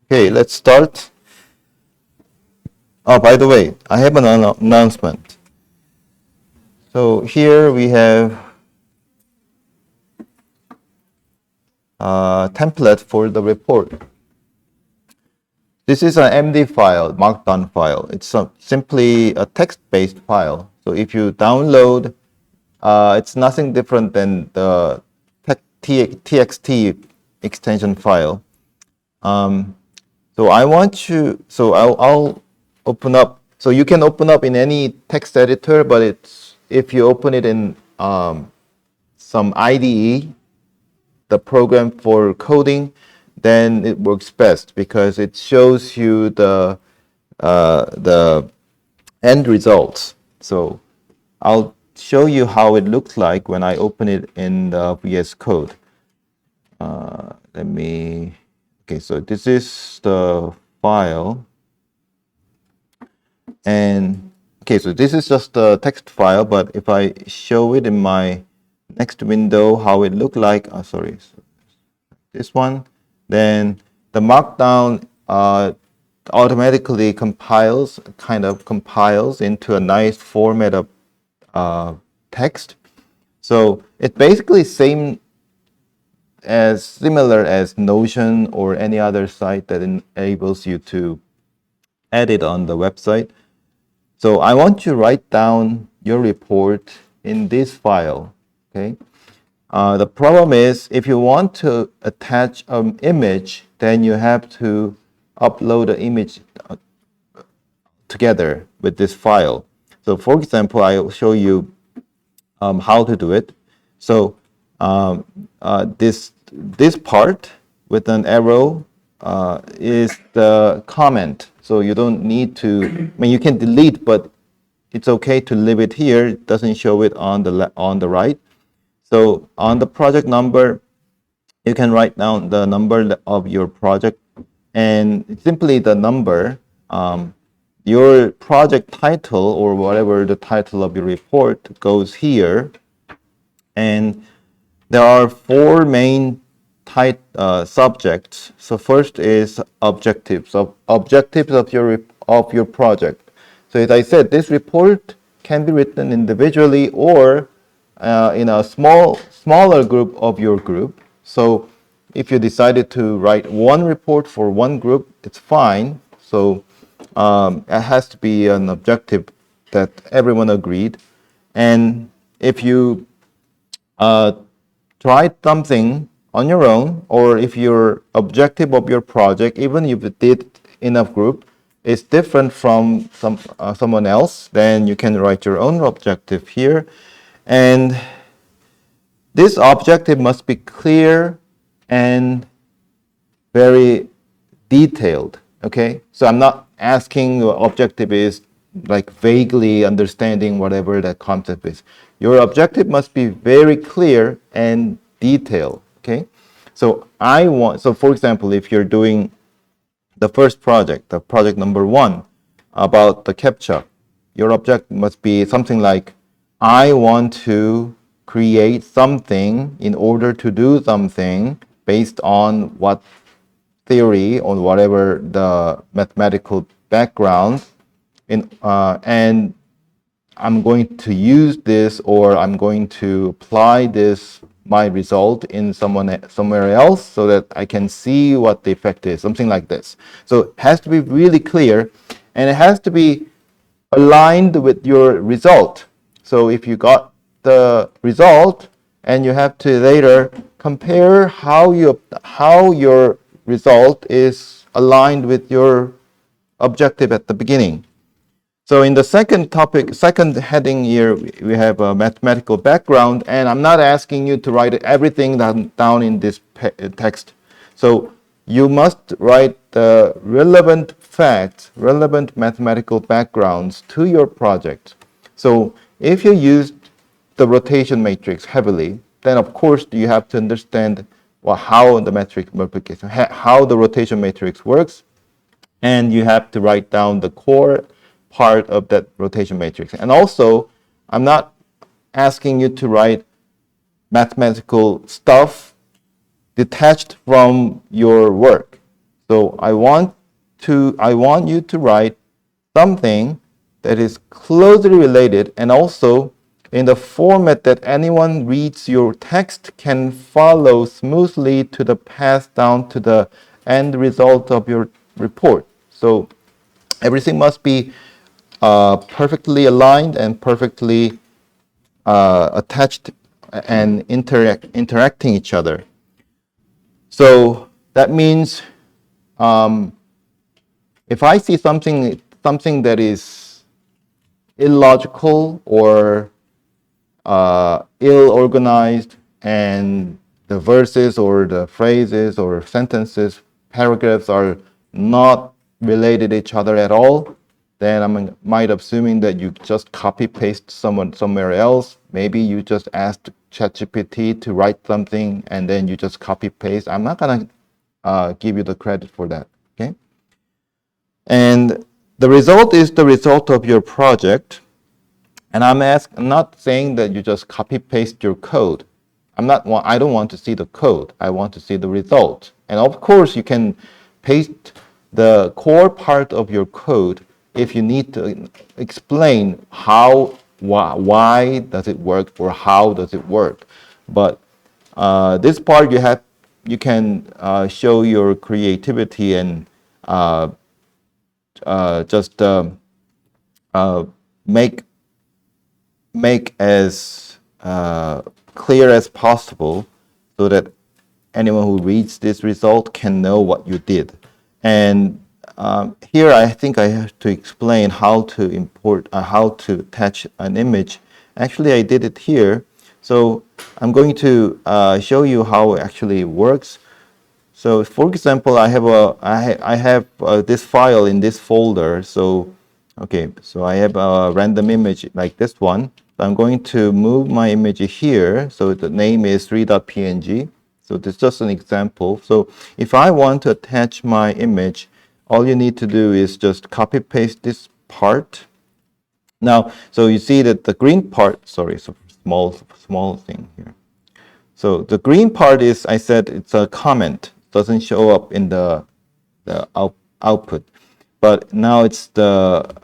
Okay, let's start. Oh, by the way, I have an announcement. So here we have a template for the report. This is an MD file, Markdown file. It's simply a text-based file. So if you download, it's nothing different than the TXT extension file. So I want you, so I'll open up. So you can open up in any text editor, but if you open it in some IDE, the program for coding, then it works best because it shows you the end results. So I'll show you how it looks like when I open it in the VS Code. Okay, so this is the file. And okay, so this is just a text file, but if I show it in my next window, how it look like, sorry, so this one, then the Markdown automatically compiles into a nice format of text. So it's basically similar as Notion or any other site that enables you to edit on the website. So I want you to write down your report in this file, okay? The problem is if you want to attach an image, then you have to upload the image together with this file. So for example, I will show you how to do it. So this part with an arrow is the comment. So you don't need to, I mean, you can delete, but it's okay to leave it here. It doesn't show it on the right. So on the project number, you can write down the number of your project and simply the number, your project title or whatever the title of your report goes here. And there are four main subjects. So first is objectives of your project. So as I said, this report can be written individually or in a smaller group of your group. So if you decided to write one report for one group, it's fine. So it has to be an objective that everyone agreed. And if you try something on your own, or if your objective of your project, even if it did in a group, is different from someone else, then you can write your own objective here. And this objective must be clear and very detailed, okay? So I'm not asking your objective is like vaguely understanding whatever that concept is. Your objective must be very clear and detailed, okay? So for example, if you're doing the first project, the project number 1 about the CAPTCHA, your objective must be something like, I want to create something in order to do something based on what theory or whatever the mathematical background, and I'm going to use this, or I'm going to apply my result in somewhere else so that I can see what the effect is, something like this. So it has to be really clear, and it has to be aligned with your result. So if you got the result and you have to later compare how your result is aligned with your objective at the beginning. So in the second heading here, we have a mathematical background, and I'm not asking you to write everything down in this text. So you must write the relevant facts, relevant mathematical backgrounds to your project. So if you use the rotation matrix heavily, then of course you have to understand how the matrix multiplication, how the rotation matrix works, and you have to write down the core part of that rotation matrix. And also, I'm not asking you to write mathematical stuff detached from your work. So I want you to write something that is closely related and also in the format that anyone reads your text can follow smoothly to the path down to the end result of your report. So everything must be perfectly aligned and perfectly attached and interacting each other. So that means if I see something that is illogical or ill-organized, and the verses or the phrases or sentences, paragraphs are not related to each other at all, then I might assuming that you just copy paste someone somewhere else. Maybe you just asked ChatGPT to write something and then you just copy paste. I'm not gonna give you the credit for that. Okay, and the result is the result of your project. And I'm not saying that you just copy paste your code. I don't want to see the code. I want to see the result. And of course, you can paste the core part of your code if you need to explain why does it work or how does it work. But this part you can show your creativity and just make as clear as possible so that anyone who reads this result can know what you did. And here I think I have to explain how to how to attach an image. Actually, I did it here. So I'm going to show you how it actually works. So for example, I have this file in this folder. So okay, so I have a random image like this one. So I'm going to move my image here. So the name is 3.png. So this is just an example. So if I want to attach my image, all you need to do is just copy paste this part. Now, so you see that the green part, sorry, so small thing here. So the green part is, I said it's a comment, doesn't show up in the output. But now it's the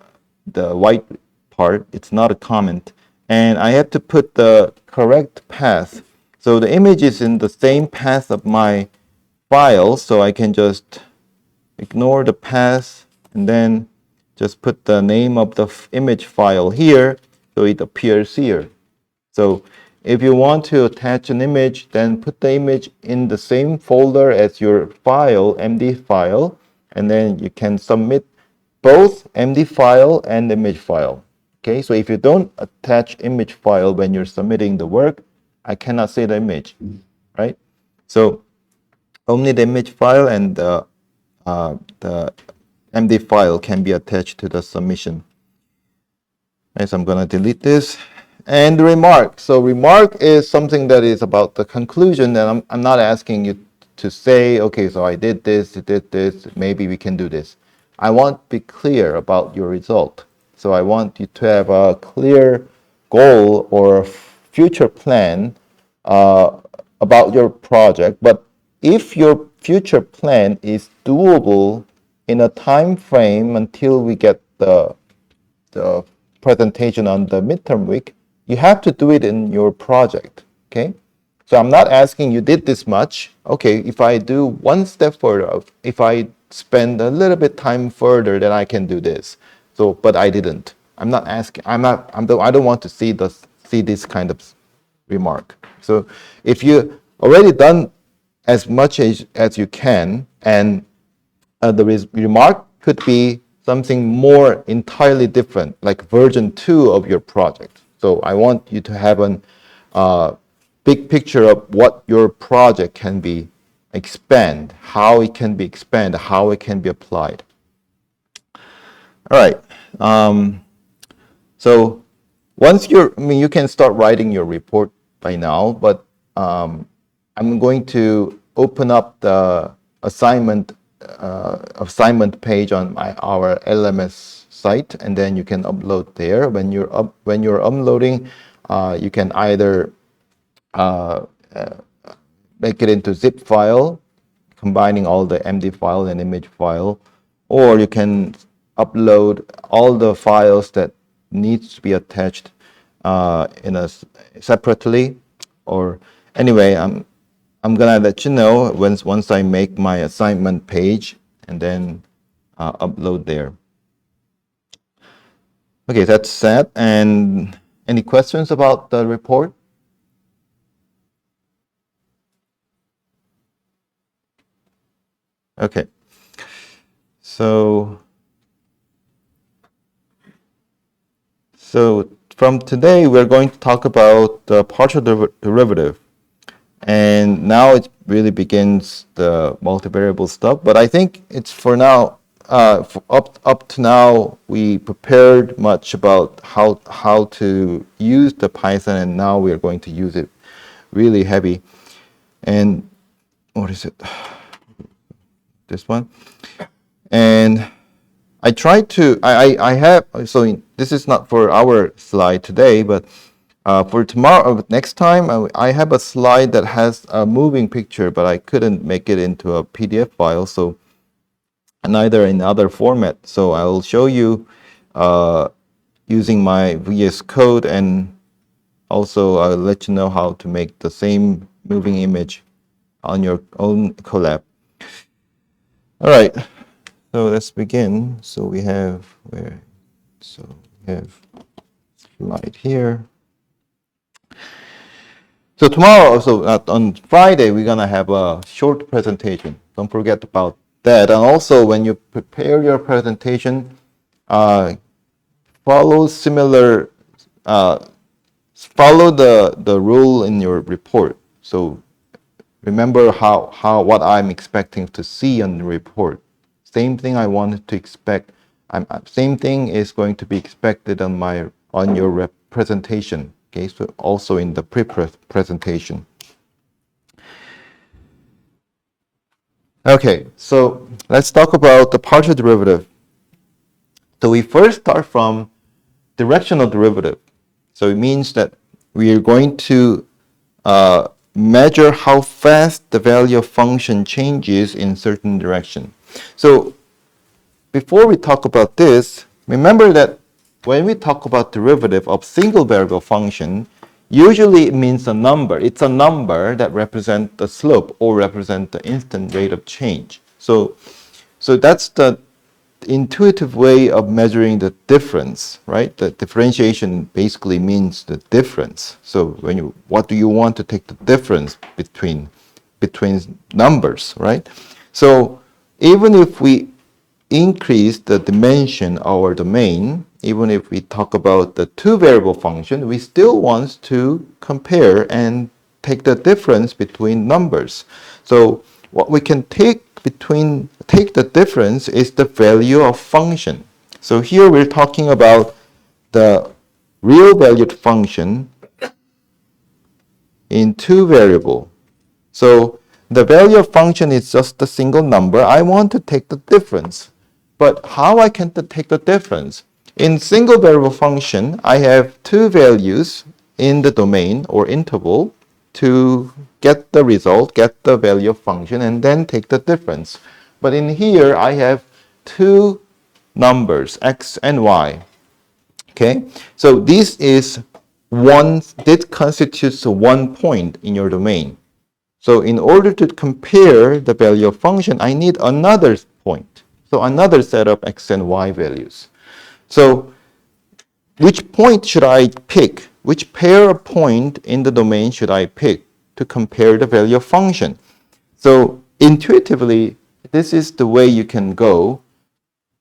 white part, it's not a comment. And I have to put the correct path. So the image is in the same path of my file, so I can just ignore the path and then just put the name of the image file here so it appears here. So if you want to attach an image, then put the image in the same folder as your file, MD file, and then you can submit both MD file and image file. Okay, so if you don't attach image file when you're submitting the work, I cannot see the image, right? So only the image file and the MD file can be attached to the submission. Right, so I'm going to delete this. And the remark. So remark is something that is about the conclusion, and I'm not asking you to say, okay, so I did this, maybe we can do this. I want to be clear about your result. So I want you to have a clear goal or future plan about your project. But if your future plan is doable in a time frame until we get the presentation on the midterm week, you have to do it in your project, okay? So I'm not asking you did this much. Okay, if I do one step further, if I spend a little bit time further, then I can do this. So, but I didn't. I don't want to see this kind of remark. So if you already done as much as you can, and the remark could be something more entirely different, like version 2 of your project. So I want you to have a big picture of what your project can be expand, how it can be expanded, how it can be applied. All right. So once you can start writing your report by now, but I'm going to open up the assignment page on our LMS site, and then you can upload there. When you're uploading, you can either make it into zip file, combining all the MD file and image file, or you can upload all the files that needs to be attached separately. Or anyway, I'm gonna let you know once I make my assignment page and then upload there. Okay, that's set. And any questions about the report? Okay, so from today we're going to talk about the partial derivative, and now it really begins the multivariable stuff. But I think it's for now. Up to now, we prepared much about how to use the Python, and now we are going to use it really heavy. And what is it? This one. And I tried to, I have, so this is not for our slide today, but for tomorrow, next time, I have a slide that has a moving picture, but I couldn't make it into a PDF file, so neither in other format. So I will show you using my VS Code, and also I'll let you know how to make the same moving image on your own Colab. All right. So let's begin. So we have we have slide here. So tomorrow, on Friday, we're gonna have a short presentation. Don't forget about that. And also, when you prepare your presentation, follow similar, follow the rule in your report. So remember what I'm expecting to see on the report. Same thing I wanted to expect. Same thing is going to be expected on your presentation. Okay, so also in the presentation. Okay, so let's talk about the partial derivative. So we first start from directional derivative. So it means that we are going to measure how fast the value of function changes in certain direction. So before we talk about this, remember that when we talk about derivative of single variable function, usually it means a number. It's a number that represents the slope or represent the instant rate of change. So that's the intuitive way of measuring the difference, right? The differentiation basically means the difference. So what do you want to take the difference between numbers, right? So even if we increase the dimension of our domain, even if we talk about the two variable function, we still want to compare and take the difference between numbers. So what we can take the difference is the value of function. So here we're talking about the real valued function in two variable. So the value of function is just a single number. I want to take the difference. But how I can take the difference? In single variable function, I have two values in the domain or interval to get the result, get the value of function, and then take the difference. But in here, I have two numbers, x and y. Okay, so this constitutes one point in your domain. So in order to compare the value of function, I need another point. So another set of x and y values. So which point should I pick? Which pair of point in the domain should I pick to compare the value of function? So intuitively, this is the way you can go.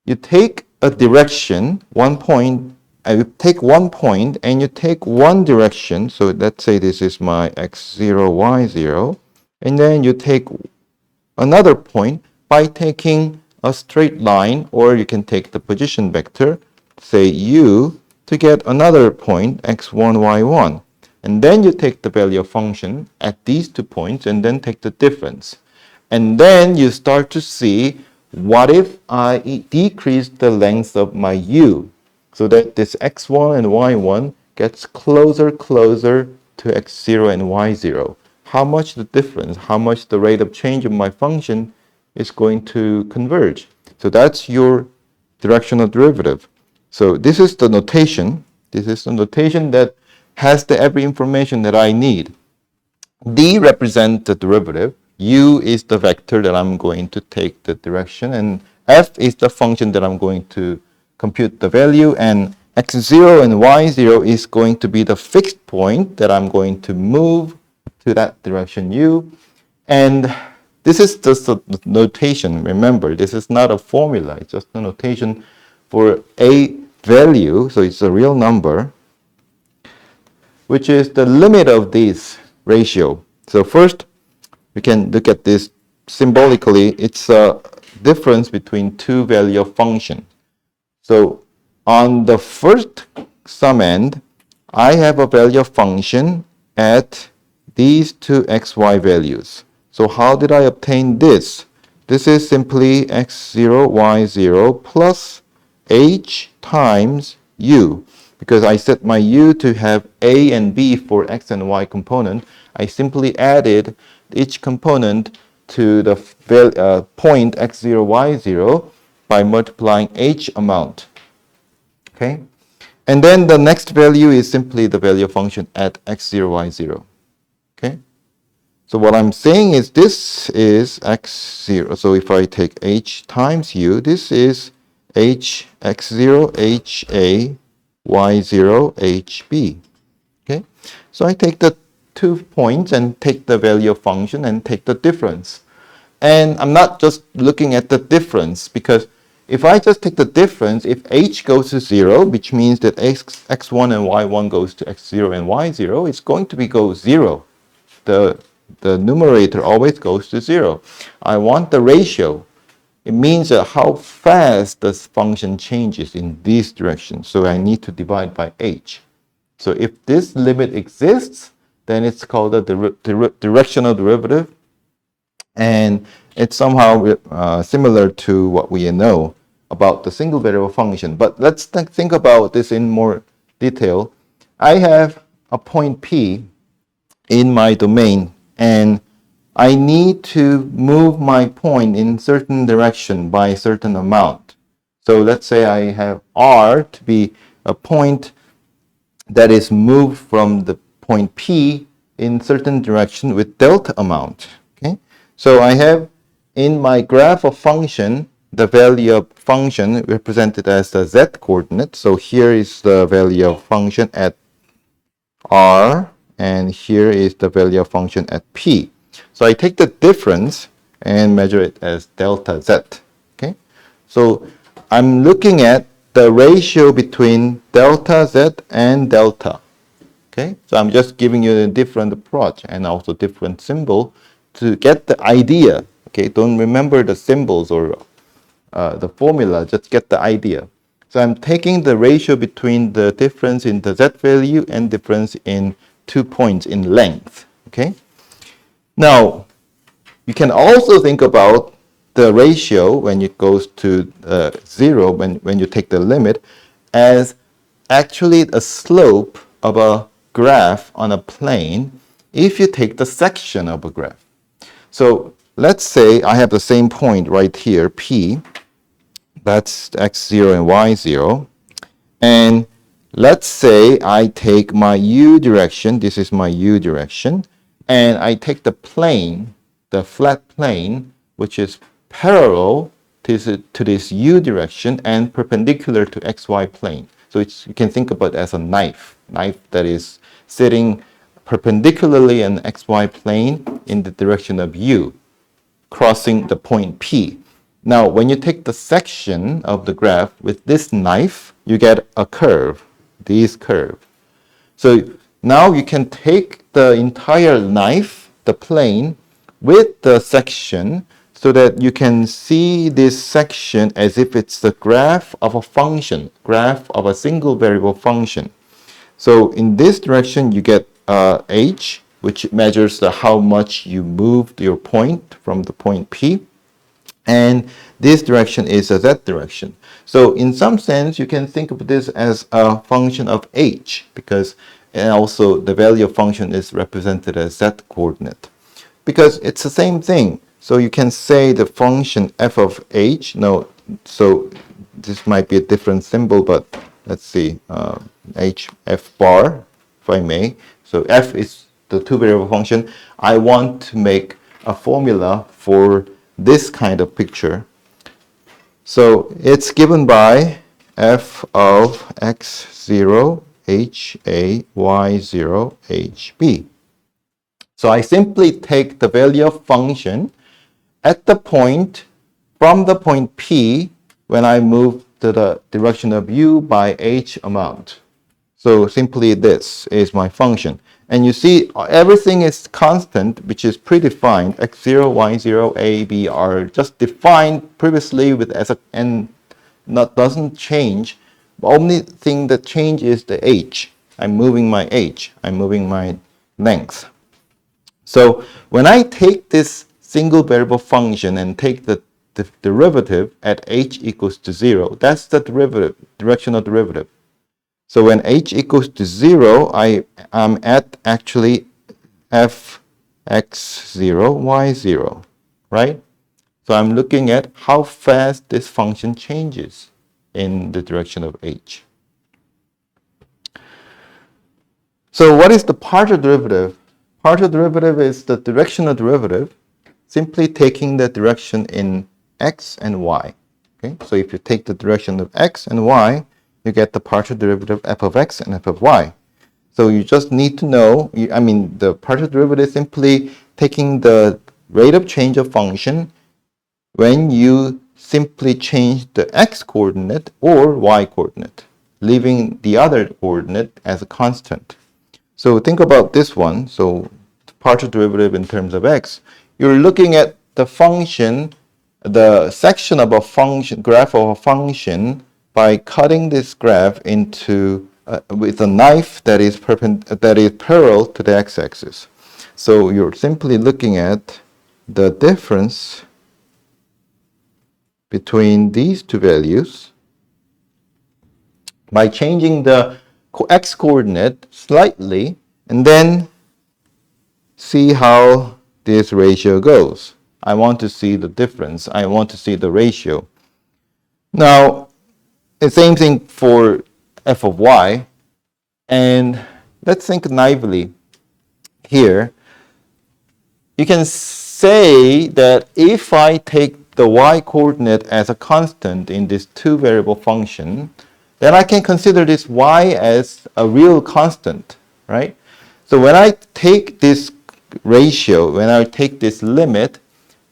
You take a direction, one point, you take one point and you take one direction. So let's say this is my x0, y0. And then you take another point by taking a straight line, or you can take the position vector, say u, to get another point, x1, y1. And then you take the value of function at these 2 points and then take the difference. And then you start to see, what if I decrease the length of my u so that this x1 and y1 gets closer to x0 and y0? how much the difference, how much the rate of change of my function is going to converge. So that's your directional derivative. So this is the notation. This is the notation that has every information that I need. D represents the derivative. U is the vector that I'm going to take the direction, and F is the function that I'm going to compute the value, and x0 and y0 is going to be the fixed point that I'm going to move to that direction U. And this is just a notation. Remember, this is not a formula. It's just a notation for a value, so it's a real number, which is the limit of this ratio. So first, we can look at this symbolically. It's a difference between two value of function. So on the first sum end, I have a value of function at these two xy values. So how did I obtain this? This is simply x0, y0 plus h times u. Because I set my u to have a and b for x and y component, I simply added each component to the point x0, y0 by multiplying h amount. Okay? And then the next value is simply the value of function at x0, y0. Okay? So what I'm saying is this is x0. So if I take h times u, this is h x0, h a, y0, hb. Okay? So I take the 2 points and take the value of function and take the difference. And I'm not just looking at the difference, because if I just take the difference, if h goes to 0, which means that x1 and y1 goes to x0 and y0, it's going to go 0. The numerator always goes to 0. I want the ratio. It means how fast this function changes in this direction. So I need to divide by h. So if this limit exists, then it's called a directional derivative. And it's somehow similar to what we know about the single variable function. But let's think about this in more detail. I have a point P in my domain, and I need to move my point in certain direction by a certain amount. So let's say I have R to be a point that is moved from the point P in certain direction with delta amount. Okay? So I have in my graph of function the value of function represented as the z coordinate. So here is the value of function at R, and here is the value of function at P. So I take the difference and measure it as delta z. Okay? So I'm looking at the ratio between delta z and delta. Okay? So I'm just giving you a different approach and also different symbol to get the idea. Okay? Don't remember the symbols or the formula, just get the idea. So I'm taking the ratio between the difference in the z value and difference in 2 points in length. Okay? Now, you can also think about the ratio when it goes to 0, when you take the limit, as actually a slope of a graph on a plane if you take the section of a graph. So let's say I have the same point right here, P. That's x0 and y0. And let's say I take my u direction, this is my u direction, and I take the plane, the flat plane, which is parallel to this u direction and perpendicular to xy plane. So you can think about it as a knife that is sitting perpendicularly on xy plane in the direction of u, crossing the point P. Now, when you take the section of the graph with this knife, you get a curve, this curve. So now you can take the entire knife, the plane, with the section so that you can see this section as if it's the graph of a function, graph of a single variable function. So in this direction, you get h, which measures how much you moved your point from the point P. And this direction is a z direction. So in some sense, you can think of this as a function of h, because and also the value of function is represented as z coordinate. Because it's the same thing. So you can say the function f of h, no, so this might be a different symbol, but let's see, h f bar, if I may. So f is the two variable function. I want to make a formula for this kind of picture. So it's given by f of x0, ha, y0, hb. So I simply take the value of function at the point, from the point P, when I move to the direction of u by h amount. So simply this is my function. And you see everything is constant, which is predefined. x0, y0, a, b are just defined previously with as a, and doesn't change. The only thing that changes is the h. I'm moving my h. I'm moving my length. So when I take this single variable function and take the derivative at h equals to 0, that's the derivative, directional derivative. So when h equals to 0, I am at actually f x0, y0, right? So I'm looking at how fast this function changes in the direction of h. So what is the partial derivative? Partial derivative is the directional derivative, simply taking the direction in x and y. Okay? So if you take the direction of x and y, you get the partial derivative f of x and f of y. So you just need to know, the partial derivative is simply taking the rate of change of function when you simply change the x coordinate or y coordinate, leaving the other coordinate as a constant. So think about this one. So partial derivative in terms of x, you're looking at the function, the section of a function, graph of a function, by cutting this graph into with a knife that is parallel to the x-axis. So you're simply looking at the difference between these two values by changing the x coordinate slightly, and then see how this ratio goes. I want to see the difference. I want to see the ratio. Now, the same thing for f of y. And let's think naively here. You can say that if I take the y coordinate as a constant in this two variable function, then I can consider this y as a real constant, right? So when I take this ratio, when I take this limit,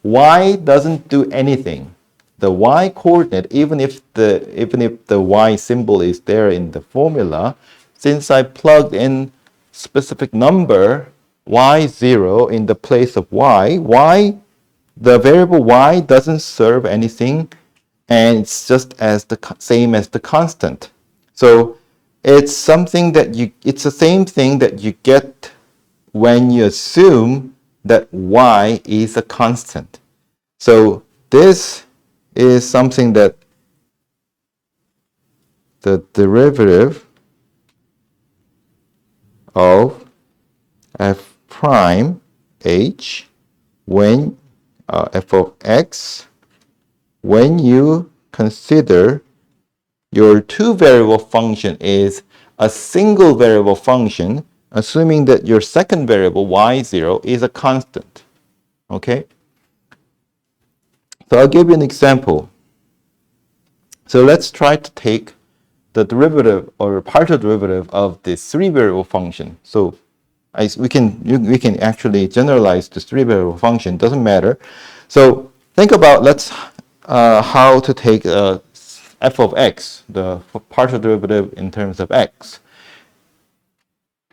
y doesn't do anything. The y coordinate, even if the y symbol is there in the formula, since I plugged in specific number y0 in the place of the variable y doesn't serve anything, and it's just as the same as the constant. So it's it's the same thing that you get when you assume that y is a constant. So this is something that the derivative of f prime h when f of x, when you consider your two variable function is a single variable function, assuming that your second variable y0 is a constant. Okay? So I'll give you an example. So let's try to take the derivative or partial derivative of this three variable function. So we can actually generalize this three variable function, doesn't matter. So think about how to take f of x, the partial derivative in terms of x.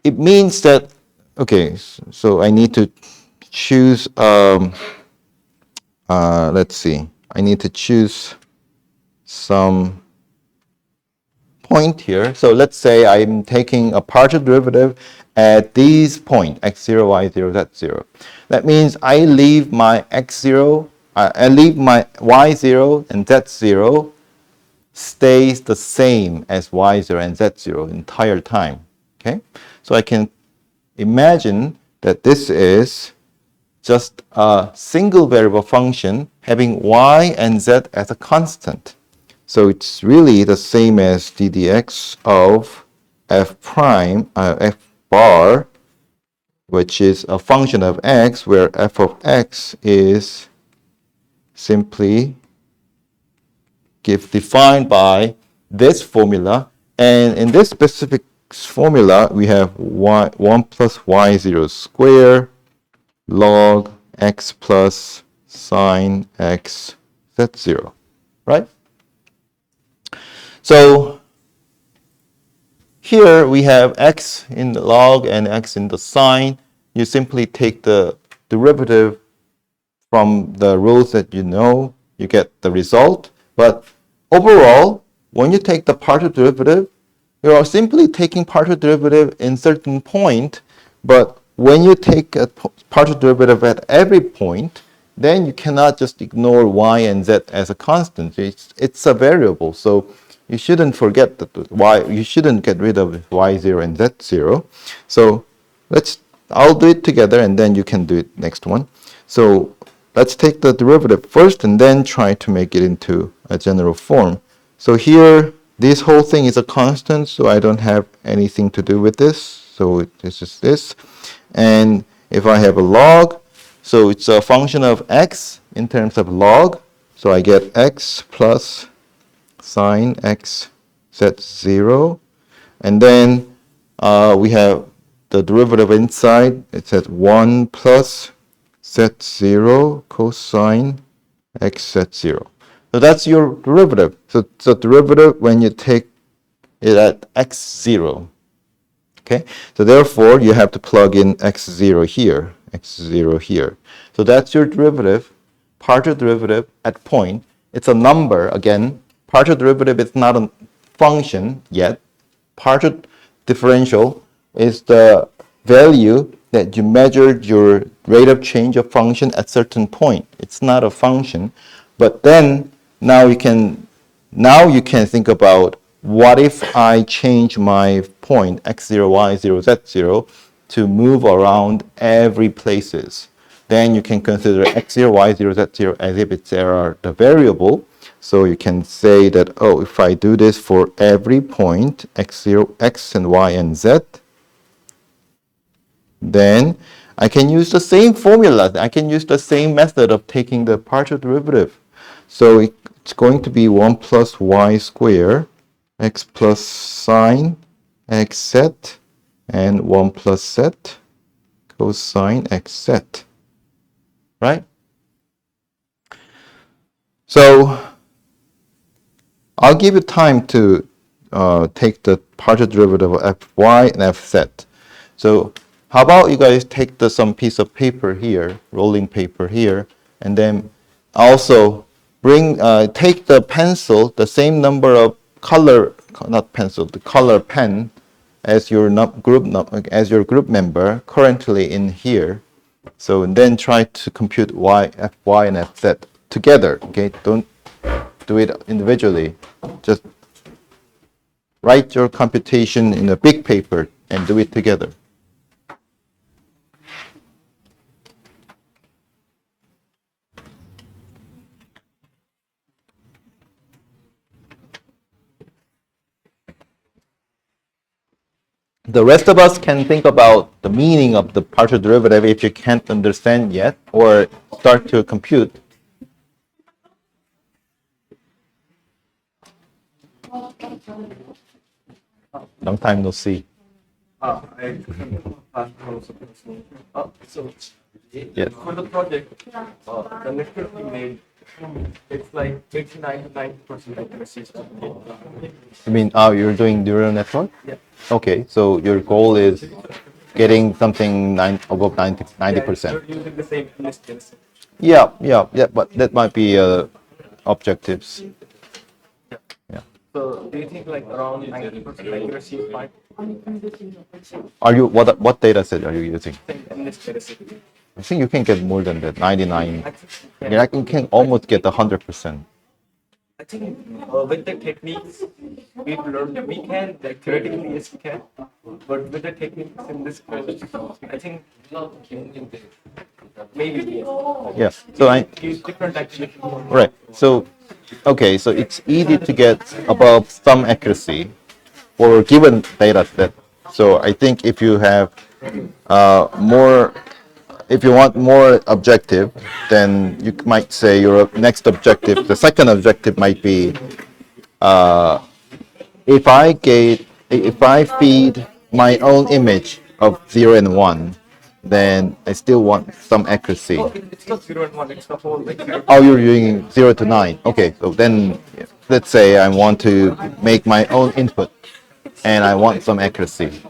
It means that, okay, so I need to choose, let's see, I need to choose some point here. So let's say I'm taking a partial derivative at these points, x0, y0, z0. That means I leave my x0, I leave my y0 and z0 stays the same as y0 and z0 the entire time. Okay? So I can imagine that this is just a single variable function having y and z as a constant. So it's really the same as ddx of f prime, f bar, which is a function of x, where f of x is simply defined by this formula. And in this specific formula, we have 1 plus y0 square log x plus sine x z0, right? So here we have x in the log and x in the sine. You simply take the derivative from the rules that you know, you get the result. But overall, when you take the partial derivative, you are simply taking partial derivative in certain point, but when you take a partial derivative at every point, then you cannot just ignore y and z as a constant. It's a variable, so you shouldn't forget that you shouldn't get rid of y0 and z0. So I'll do it together and then you can do it next one. So let's take the derivative first and then try to make it into a general form. So here, this whole thing is a constant, so I don't have anything to do with this. So it's just this. And if I have a log, so it's a function of x in terms of log. So I get x plus sine x z0. And then we have the derivative inside. It's at 1 plus z0 cosine x z0. So that's your derivative. So derivative when you take it at x0. Okay, so therefore you have to plug in x0 here, x0 here. So that's your derivative, partial derivative at point. It's a number again. Partial derivative is not a function yet. Partial differential is the value that you measured your rate of change of function at certain point. It's not a function, but then now you can think about, what if I change my point x0, y0, z0 to move around every places? Then you can consider x0, y0, z0 as if they are the variable. So you can say that, oh, if I do this for every point, x0, x and y and z, then I can use the same formula. I can use the same method of taking the partial derivative. So it's going to be 1 plus y square, x plus sine x z, and 1 plus z cosine x z, right? So I'll give you time to take the partial derivative of fy and fz. So how about you guys take some piece of paper here, rolling paper here, and then also take the pencil, the same number of color pen as your group member currently in here. So and then try to compute fy and fz together. Okay, don't do it individually. Just write your computation in a big paper and do it together. The rest of us can think about the meaning of the partial derivative if you can't understand yet, or start to compute. Long time no see. So Yes. for the project, the network we made, it's like 89% accuracy. You mean you're doing neural network? Yeah. Okay, so your goal is getting something above 90%. You're using the same instance. Yeah, but that might be objectives. Yeah. So do you think like around 90% accuracy is fine? What data set are you using? In this data set. I think you can get more than that, 99. You can almost get 100%. I think with the techniques we've learned, we can, like theoretically, yes, we can, but with the techniques in this course, I think maybe yes. Yeah. So I Use different activities. right. So okay. So it's easy to get above some accuracy for a given data set. So I think if you have more, if you want more objective, then you might say your next objective, the second objective might be if I feed my own image of 0 and 1, then I still want some accuracy. Oh, it's not 0 and 1, it's the whole like. Oh, you're doing 0 to 9. Okay, so then let's say I want to make my own input and I want some accuracy.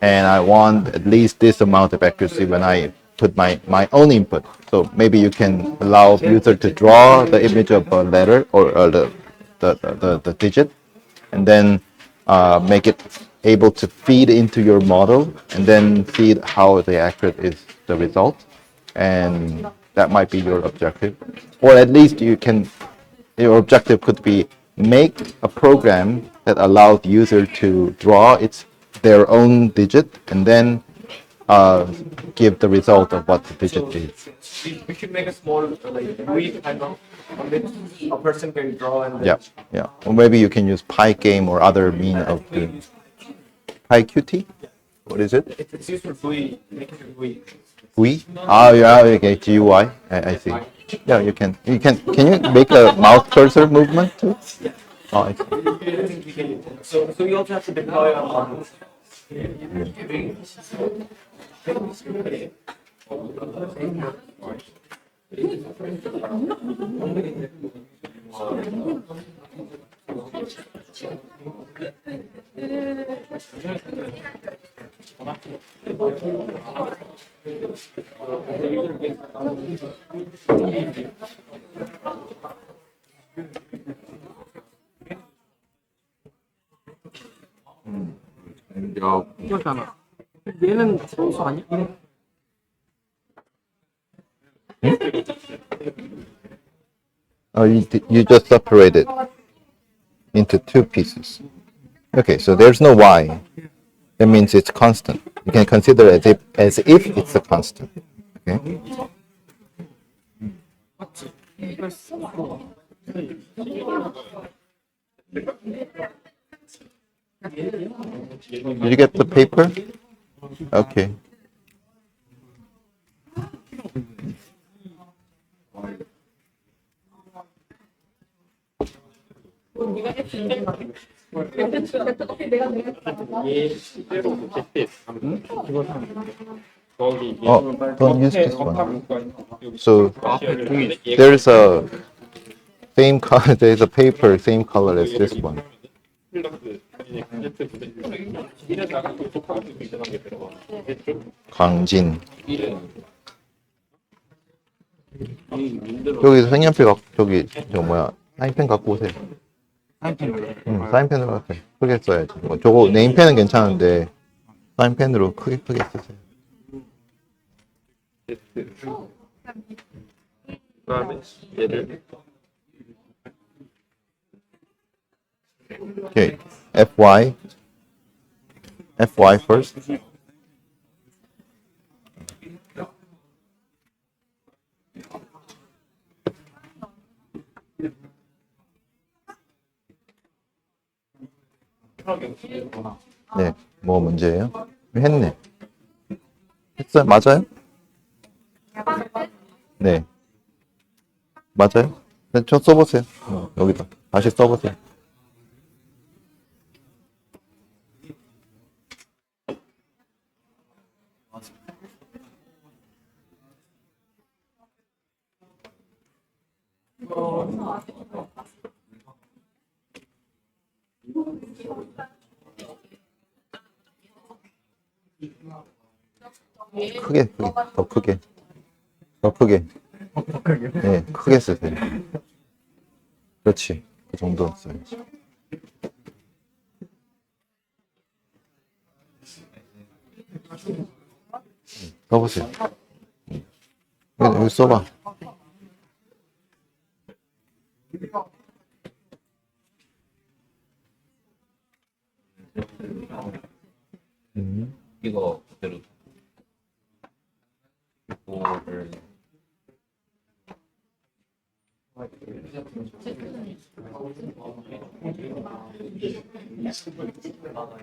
And I want at least this amount of accuracy when I put my own input. So maybe you can allow user to draw the image of a letter or the digit, and then make it able to feed into your model and then feed how the accurate is the result. And that might be your objective. Or at least your objective could be make a program that allows user to draw their own digit and then give the result of what the digit is. We should make a small like GUI kind of on which a person can draw and then. Yeah, yeah. Or maybe you can use Pygame or other mean of doing PyQt. What is it? It's used for GUI, making a GUI. GUI? Ah, yeah. Okay, GUI. I see. Yeah, you can. Can you make a mouse cursor movement too? Oh, I see. I think we can. So we also have to deploy our models. 이거잖아. 얘는 선수 아니야? Oh, you just separate it into two pieces. Okay, so there's no y. That means it's constant. You can consider it as if it's a constant. Okay. Did you get the paper? Okay. Oh, don't use this one. So there's a same color. There's a paper same color as this one. 강진. 여기 색연필 저 뭐야 사인펜 갖고 오세요. 사인펜으로 할게. 크게 써야지. 저거 네임펜은 괜찮은데 사인펜으로 크게 쓰세요. 그다음에 얘를 Okay, FY first. 네, 뭐 문제예요? 했네. 했어요? 맞아요? 네. 맞아요? 네, 저 써보세요. 여기다. 다시 써보세요. 크게, 더 크게. 더 크게. 네, 크게 쓰세요. 그렇지. 그 정도 써야지. 써보세요. 여기 써봐.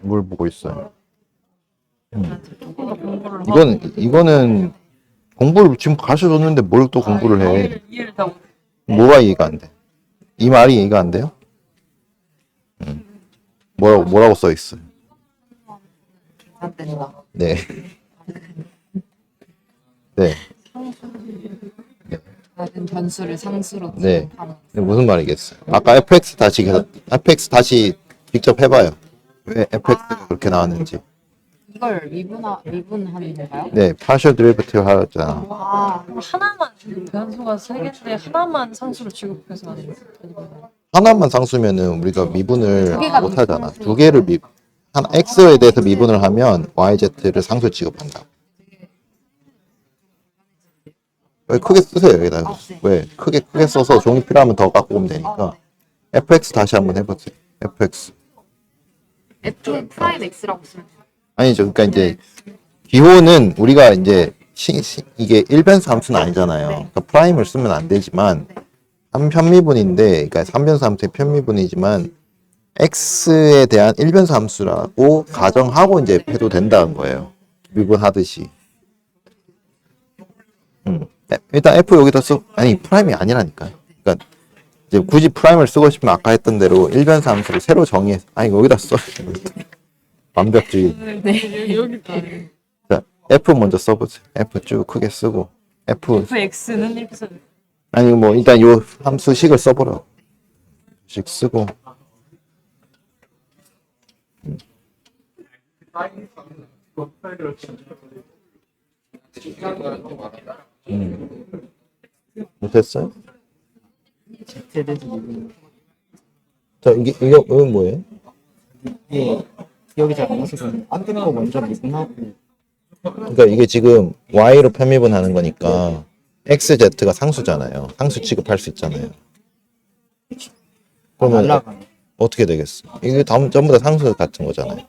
뭘 보고 있어요? 이거는 공부를 지금 가르쳐줬는데 뭘 또 공부를 해? 이해를 다 못. 뭐가 이해가 안 돼요? 이 말이 이해가 안 돼요? 뭐라고 써 있어요? 안 된다. 네. 네. 작은 변수를 상수로 네. 취급하는. 무슨 말이겠어요? 아까 fx 다시 직접 해봐요. 왜 fx가 그렇게 나왔는지. 이걸 미분하는 건가요? 네, partial derivative 하잖아. 아, 하나만 변수가 세 개인데 하나만 상수로 취급해서 하는 거예요. 하나만 상수면은 우리가 미분을 두 개가 못 하잖아. 상수. 두 개를 x에 대해서 미분을 하면 yz를 상수 취급한다. 왜 크게 쓰세요 여기다. 네. 왜 크게 써서 종이 필요하면 더 갖고 오면 되니까. fx 다시 한번 해보세요. fx. f 프라임 x라고 쓰면 돼요. 아니죠. 그러니까 이제 기호는 우리가 이제 이게 일변수 함수는 아니잖아요. 그러니까 프라임을 쓰면 안 되지만 편미분인데, 그러니까 3변수 함수의 편미분이지만 x에 대한 일변수 함수라고 가정하고 이제 해도 된다는 거예요. 미분하듯이. 일단 f 여기다 아니 프라임이 아니라니까요. 그러니까 이제 굳이 프라임을 쓰고 싶으면 아까 했던 대로 일변수 함수를 새로 정의해서 여기다 써. 완벽주의. 네, 여기다. 자, F 먼저 써보세요. F 쭉 크게 쓰고 fx는 이렇게 써요. 아니 뭐 일단 요 함수식을 써보라. 식 쓰고 못했어요? 자 이건 뭐예요? 여기 잘 안 나서 그럼 안 뜬 거 먼저 미분하고 그러니까 이게 지금 y로 편미분하는 거니까 xz가 상수잖아요. 상수 취급할 수 있잖아요. 그러면 날라가네. 어떻게 되겠어? 이게 전부 다 상수 같은 거잖아요.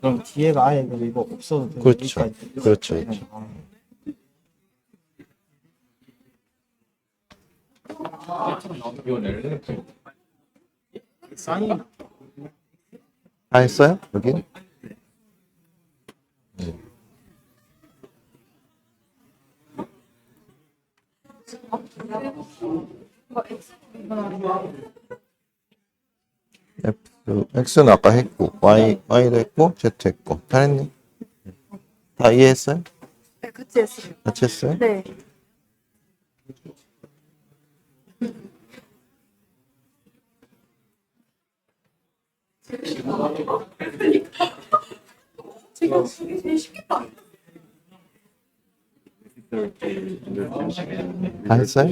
그럼 뒤에가 아예 이거 없어도 되는 그렇죠. 여기까지. 그렇죠. 사인 다 했어요? 여기? x는 아까 했고 y도 했고 z 했고 다 했니? 다 이해했어요? 네, 같이 했어요. 같이 했어요? 네. 다 했어요?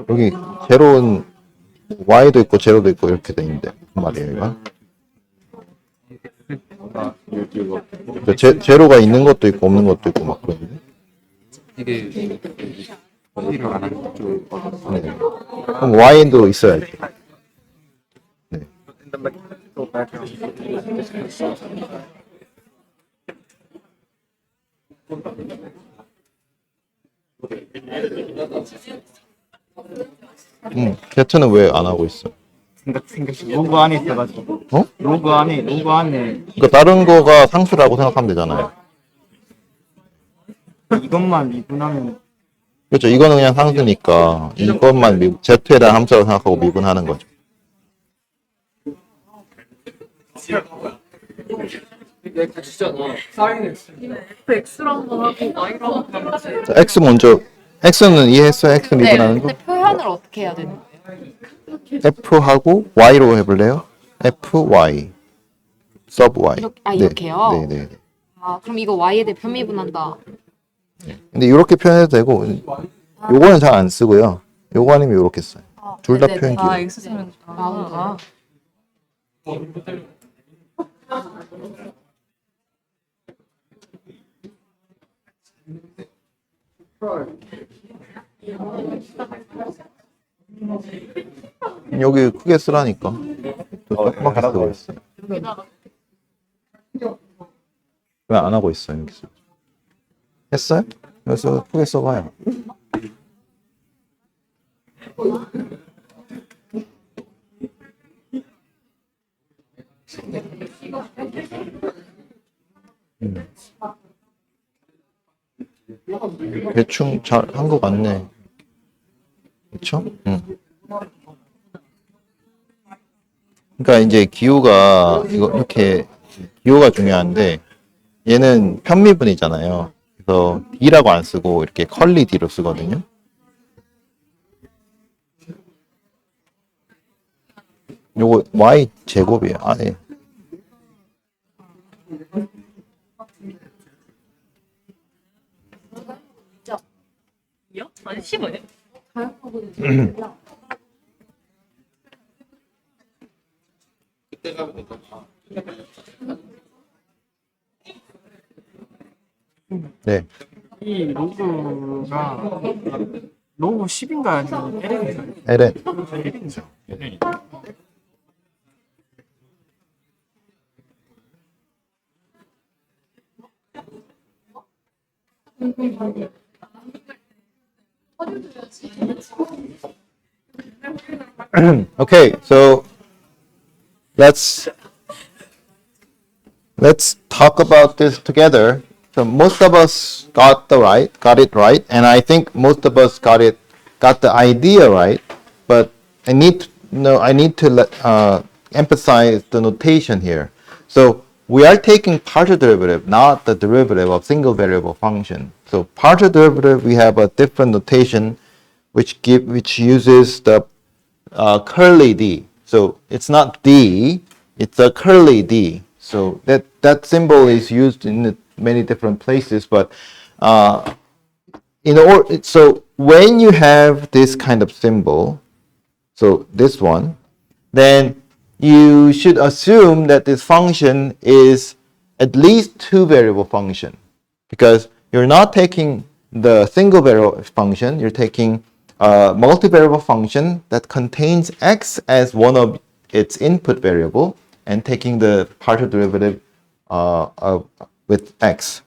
여기 제로는 y도 있고 제로도 있고 이렇게 돼 있는데 무슨 말이에요 이거? 제로가 있는 것도 있고 없는 것도 있고 막 그러는데 이게 커피를 안 하는 쪽 네. 그럼 y도 있어야지. 네. z는 왜 안 하고 있어? 생각 로그 안에 있어가지고 어? 로그 안에 그러니까 다른 거가 상수라고 생각하면 되잖아요. 이것만 미분하면 그렇죠. 이거는 그냥 상수니까 이것만 z에 대한 함수라고 생각하고 미분하는 거죠. fx로 한번 하고 y로 한번 하고. 자, x 먼저 x는 이해했어요? x 미분하는 거? 근데 표현을 어떻게 해야 되는 거예요? f하고 y로 해볼래요? fy sub y. 이렇게요? 네네. 아, 그럼 이거 y에 대해 편미분한다. 근데 이렇게 표현해도 되고 요거는 잘 안 쓰고요. 요거 아니면 요렇게 써요. 둘 다 네네. 표현 기호. x 쓰면 아, 여기 크게 쓰라니까. 조그맣게 쓰고 있어. 왜 안 하고 있어요? 여기 했어요? 그래서 크게 써봐요. 대충 잘 한 것 같네. 그쵸? 그러니까 이제 기호가 이거 이렇게 기호가 중요한데 얘는 편미분이잖아요. 그래서 D라고 안 쓰고 이렇게 컬리 D로 쓰거든요. 요거 Y 제곱이에요. 아, 네. 이요? 아니 15요? 네. 이 로그가 로그 10인가 아니면 LN인가요? LN. LN이죠. LN. Okay, so let's talk about this together. So most of us got it right, and I think most of us got the idea right. But I need to emphasize the notation here. So we are taking partial derivative, not the derivative of single variable function. So partial derivative, we have a different notation, which uses the curly D. So it's not D, it's a curly D. So that symbol is used in many different places, but so when you have this kind of symbol, so this one, then you should assume that this function is at least two variable function, because you're not taking the single variable function, you're taking a multivariable function that contains x as one of its input variable and taking the partial derivative with x.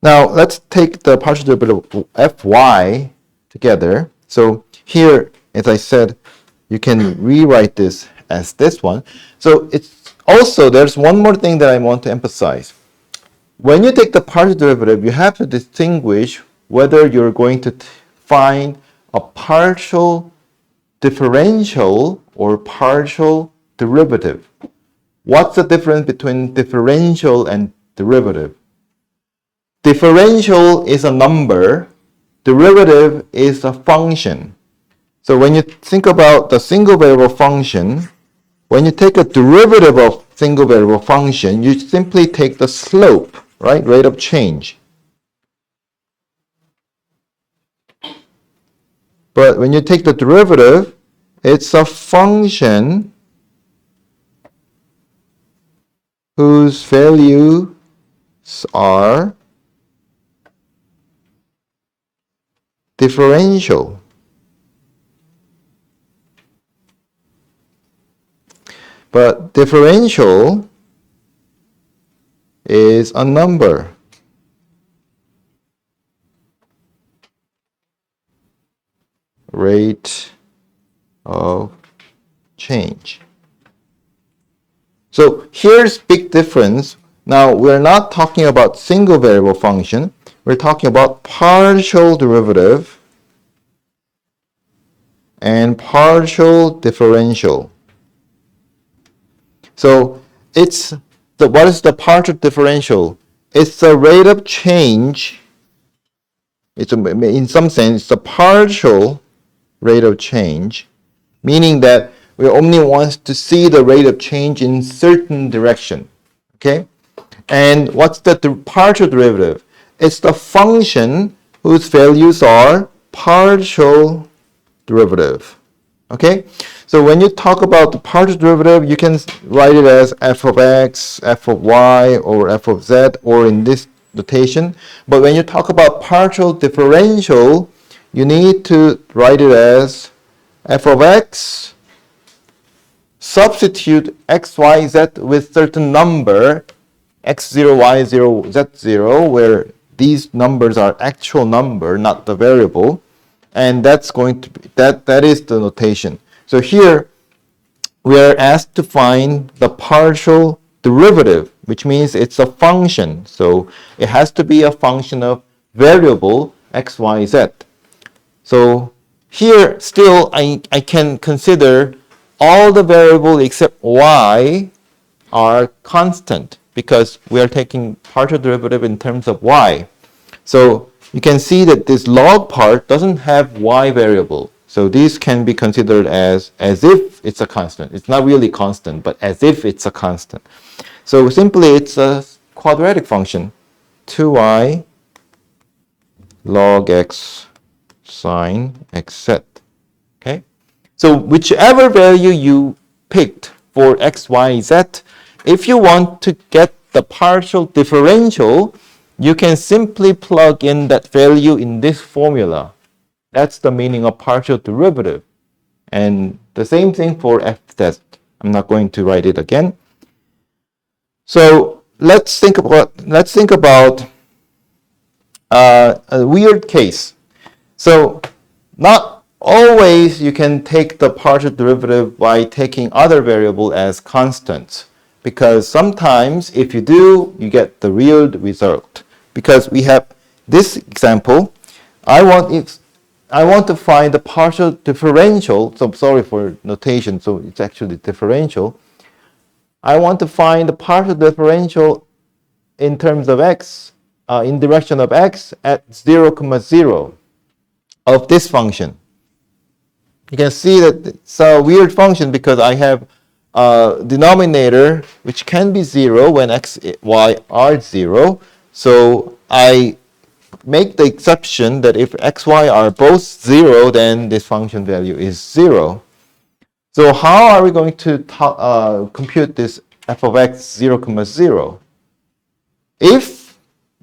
Now let's take the partial derivative of fy together. So here, as I said, you can rewrite this as this one. So it's also, there's one more thing that I want to emphasize. When you take the partial derivative, you have to distinguish whether you're going to find a partial differential or partial derivative. What's the difference between differential and derivative? Differential is a number, derivative is a function. So when you think about the single variable function, when you take a derivative of single variable function, you simply take the slope, right? Rate of change. But when you take the derivative, it's a function whose values are differential. But differential is a number. Rate of change. So here's big difference. Now we're not talking about single variable function. We're talking about partial derivative and partial differential. So what is the partial differential? It's the rate of change. In some sense, it's the partial rate of change, meaning that we only want to see the rate of change in certain direction. Okay? And what's the partial derivative? It's the function whose values are partial derivative. Okay? So when you talk about the partial derivative, you can write it as f of x, f of y, or f of z, or in this notation. But when you talk about partial differential, you need to write it as f of x, substitute x, y, z with certain number, x0, y0, z0, where these numbers are actual number, not the variable. And that's going to be, that is the notation. So here we are asked to find the partial derivative, which means it's a function. So it has to be a function of variable x, y, z. So here still I can consider all the variables except y are constant because we are taking partial derivative in terms of y. So you can see that this log part doesn't have y variable. So these can be considered as if it's a constant. It's not really constant, but as if it's a constant. So simply it's a quadratic function, 2y log x sine xz. Okay? So whichever value you picked for x, y, z, if you want to get the partial differential, you can simply plug in that value in this formula. That's the meaning of partial derivative. And the same thing for f test. I'm not going to write it again. So let's think about a weird case. So not always you can take the partial derivative by taking other variable as constants, because sometimes if you do, you get the real result. Because we have this example, I want to find the partial differential. So sorry for notation. So it's actually differential. I want to find the partial differential in terms of x, in direction of x at 0, 0 of this function. You can see that it's a weird function because I have a denominator which can be 0 when x, y are 0. So I make the exception that if x, y are both 0, then this function value is 0. So how are we going to compute this f of x 0, 0?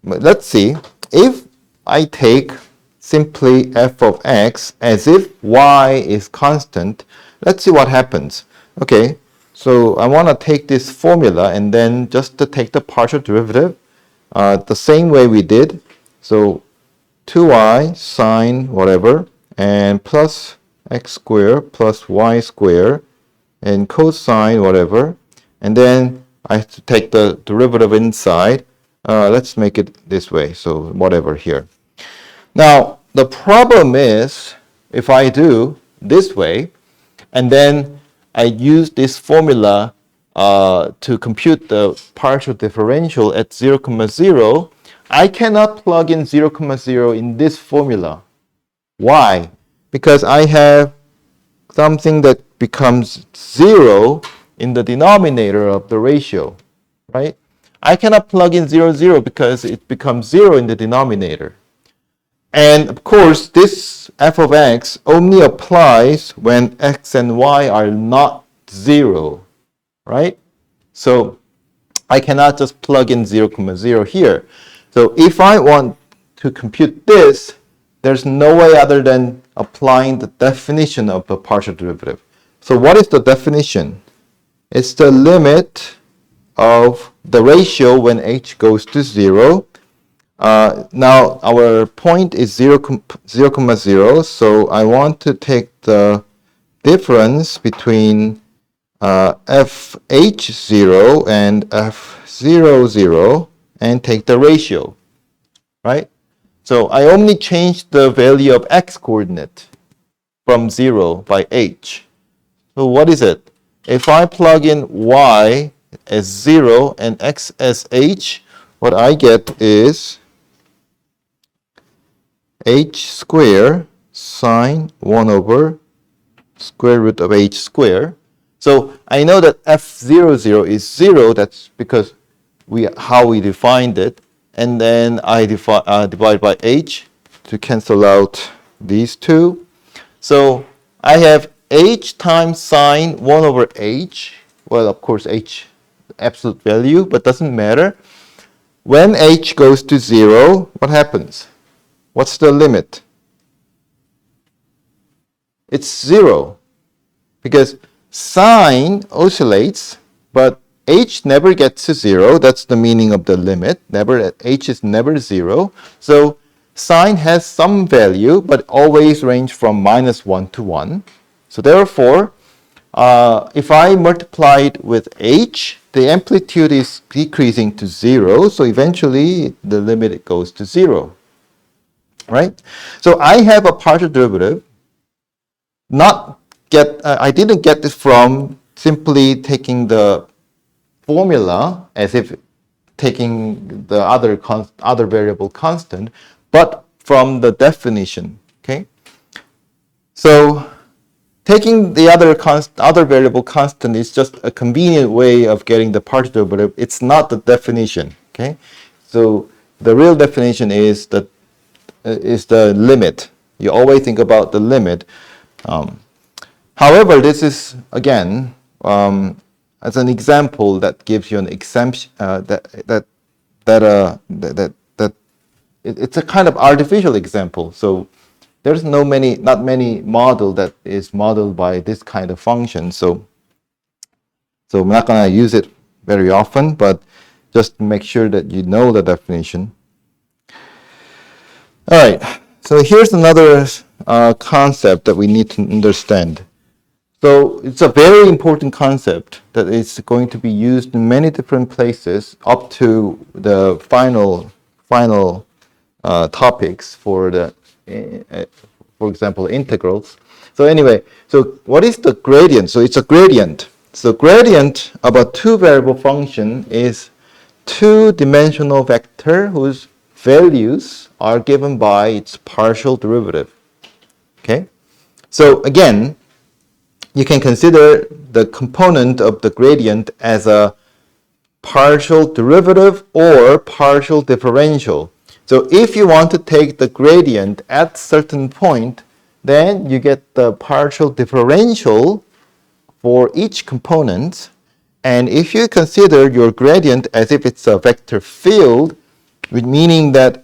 Let's see, if I take simply f of x as if y is constant, let's see what happens. Okay, so I want to take this formula and then just to take the partial derivative the same way we did. So 2y sine whatever and plus x squared plus y squared and cosine whatever, and then I have to take the derivative inside. Let's make it this way, so whatever here. Now the problem is if I do this way and then I use this formula to compute the partial differential at 0, 0, I cannot plug in 0, 0 in this formula. Why? Because I have something that becomes 0 in the denominator of the ratio, right? I cannot plug in 0, 0 because it becomes 0 in the denominator. And of course, this f of x only applies when x and y are not 0, right? So I cannot just plug in 0, 0 here. So if I want to compute this, there's no way other than applying the definition of the partial derivative. So what is the definition? It's the limit of the ratio when h goes to 0. Now our point is 0, 0, so I want to take the difference between fh0 and f00 and take the ratio, right? So I only changed the value of x coordinate from 0 by h. So what is it? If I plug in y as 0 and x as h, what I get is h squared sine 1 over square root of h squared. So I know that f00 is 0. That's because how we defined it. And then I divide by h to cancel out these two. So I have h times sine 1 over h. Well, of course, h absolute value, but doesn't matter. When h goes to 0, what happens? What's the limit? It's 0. Because sine oscillates, but h never gets to 0. That's the meaning of the limit. H is never 0. So sine has some value, but always range from -1 to 1. So therefore, if I multiply it with h, the amplitude is decreasing to 0. So eventually, the limit goes to 0. Right? So I have a partial derivative. I didn't get this from simply taking the formula as if taking the other variable constant, but from the definition. Okay. So taking the other variable constant is just a convenient way of getting the partial derivative. It's not the definition. Okay. So the real definition is the limit. You always think about the limit. However, this is again as an example that gives you an exemption it's a kind of artificial example. So there's not many model that is modeled by this kind of function. So I'm not going to use it very often, but just make sure that you know the definition. All right. So here's another concept that we need to understand. So it's a very important concept that is going to be used in many different places up to the final topics for for example, integrals. So anyway, so what is the gradient? So it's a gradient. So gradient of a two-variable function is two-dimensional vector whose values are given by its partial derivative. Okay? So again, you can consider the component of the gradient as a partial derivative or partial differential. So if you want to take the gradient at certain point, then you get the partial differential for each component. And if you consider your gradient as if it's a vector field, meaning that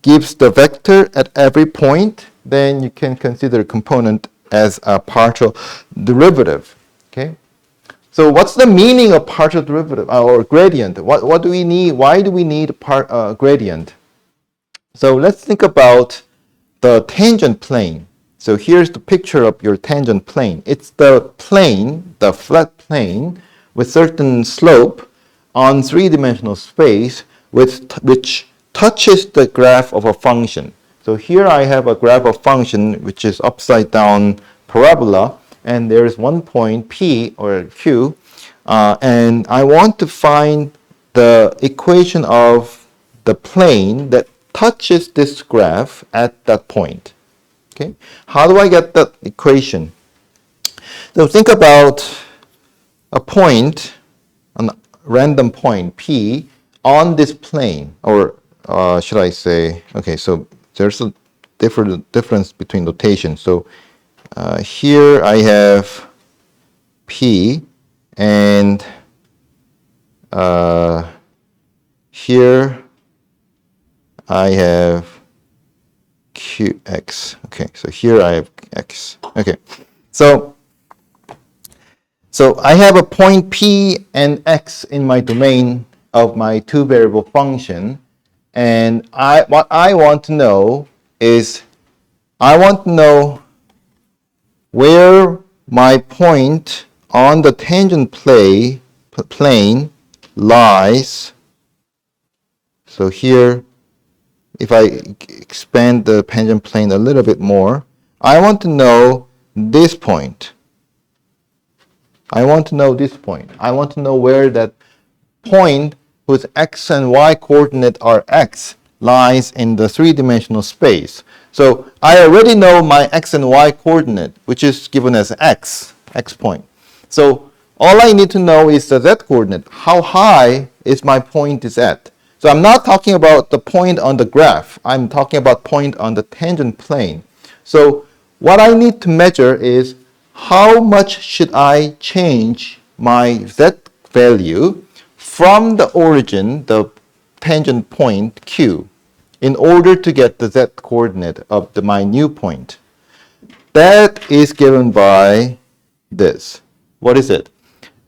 gives the vector at every point, then you can consider component as a partial derivative. Okay. So what's the meaning of partial derivative or gradient? What do we need? Why do we need gradient? So let's think about the tangent plane. So here's the picture of your tangent plane. It's the plane, the flat plane, with certain slope on three-dimensional space which touches the graph of a function. So here I have a graph of function which is upside down parabola, and there is one point P or Q, and I want to find the equation of the plane that touches this graph at that point. Okay, how do I get that equation? So think about a point, a random point P on this plane, or should I say? Okay, so there's a difference between notation. So here I have P, and here I have QX. Okay, so here I have X. Okay, so I have a point P and X in my domain of my two-variable function, and what I want to know is where my point on the tangent plane lies. So here, if I expand the tangent plane a little bit more, I want to know this point. I want to know this point. I want to know where that point whose x and y coordinate are x lies in the three-dimensional space. So I already know my x and y coordinate, which is given as x point. So all I need to know is the z coordinate. How high is my point is at? So I'm not talking about the point on the graph. I'm talking about point on the tangent plane. So what I need to measure is how much should I change my z value from the origin, the tangent point Q, in order to get the z coordinate of my new point. That is given by this. What is it?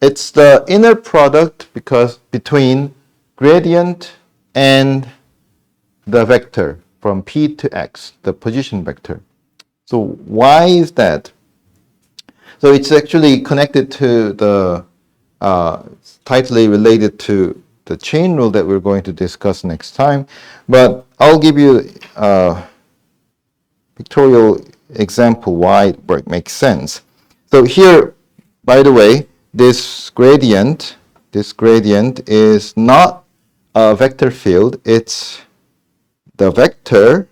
it's the inner product because between gradient and the vector from P to X, the position vector. So why is that? So it's actually connected to the, tightly related to the chain rule that we're going to discuss next time. But I'll give you a pictorial example why it makes sense. So here, by the way, this gradient is not a vector field. It's the vector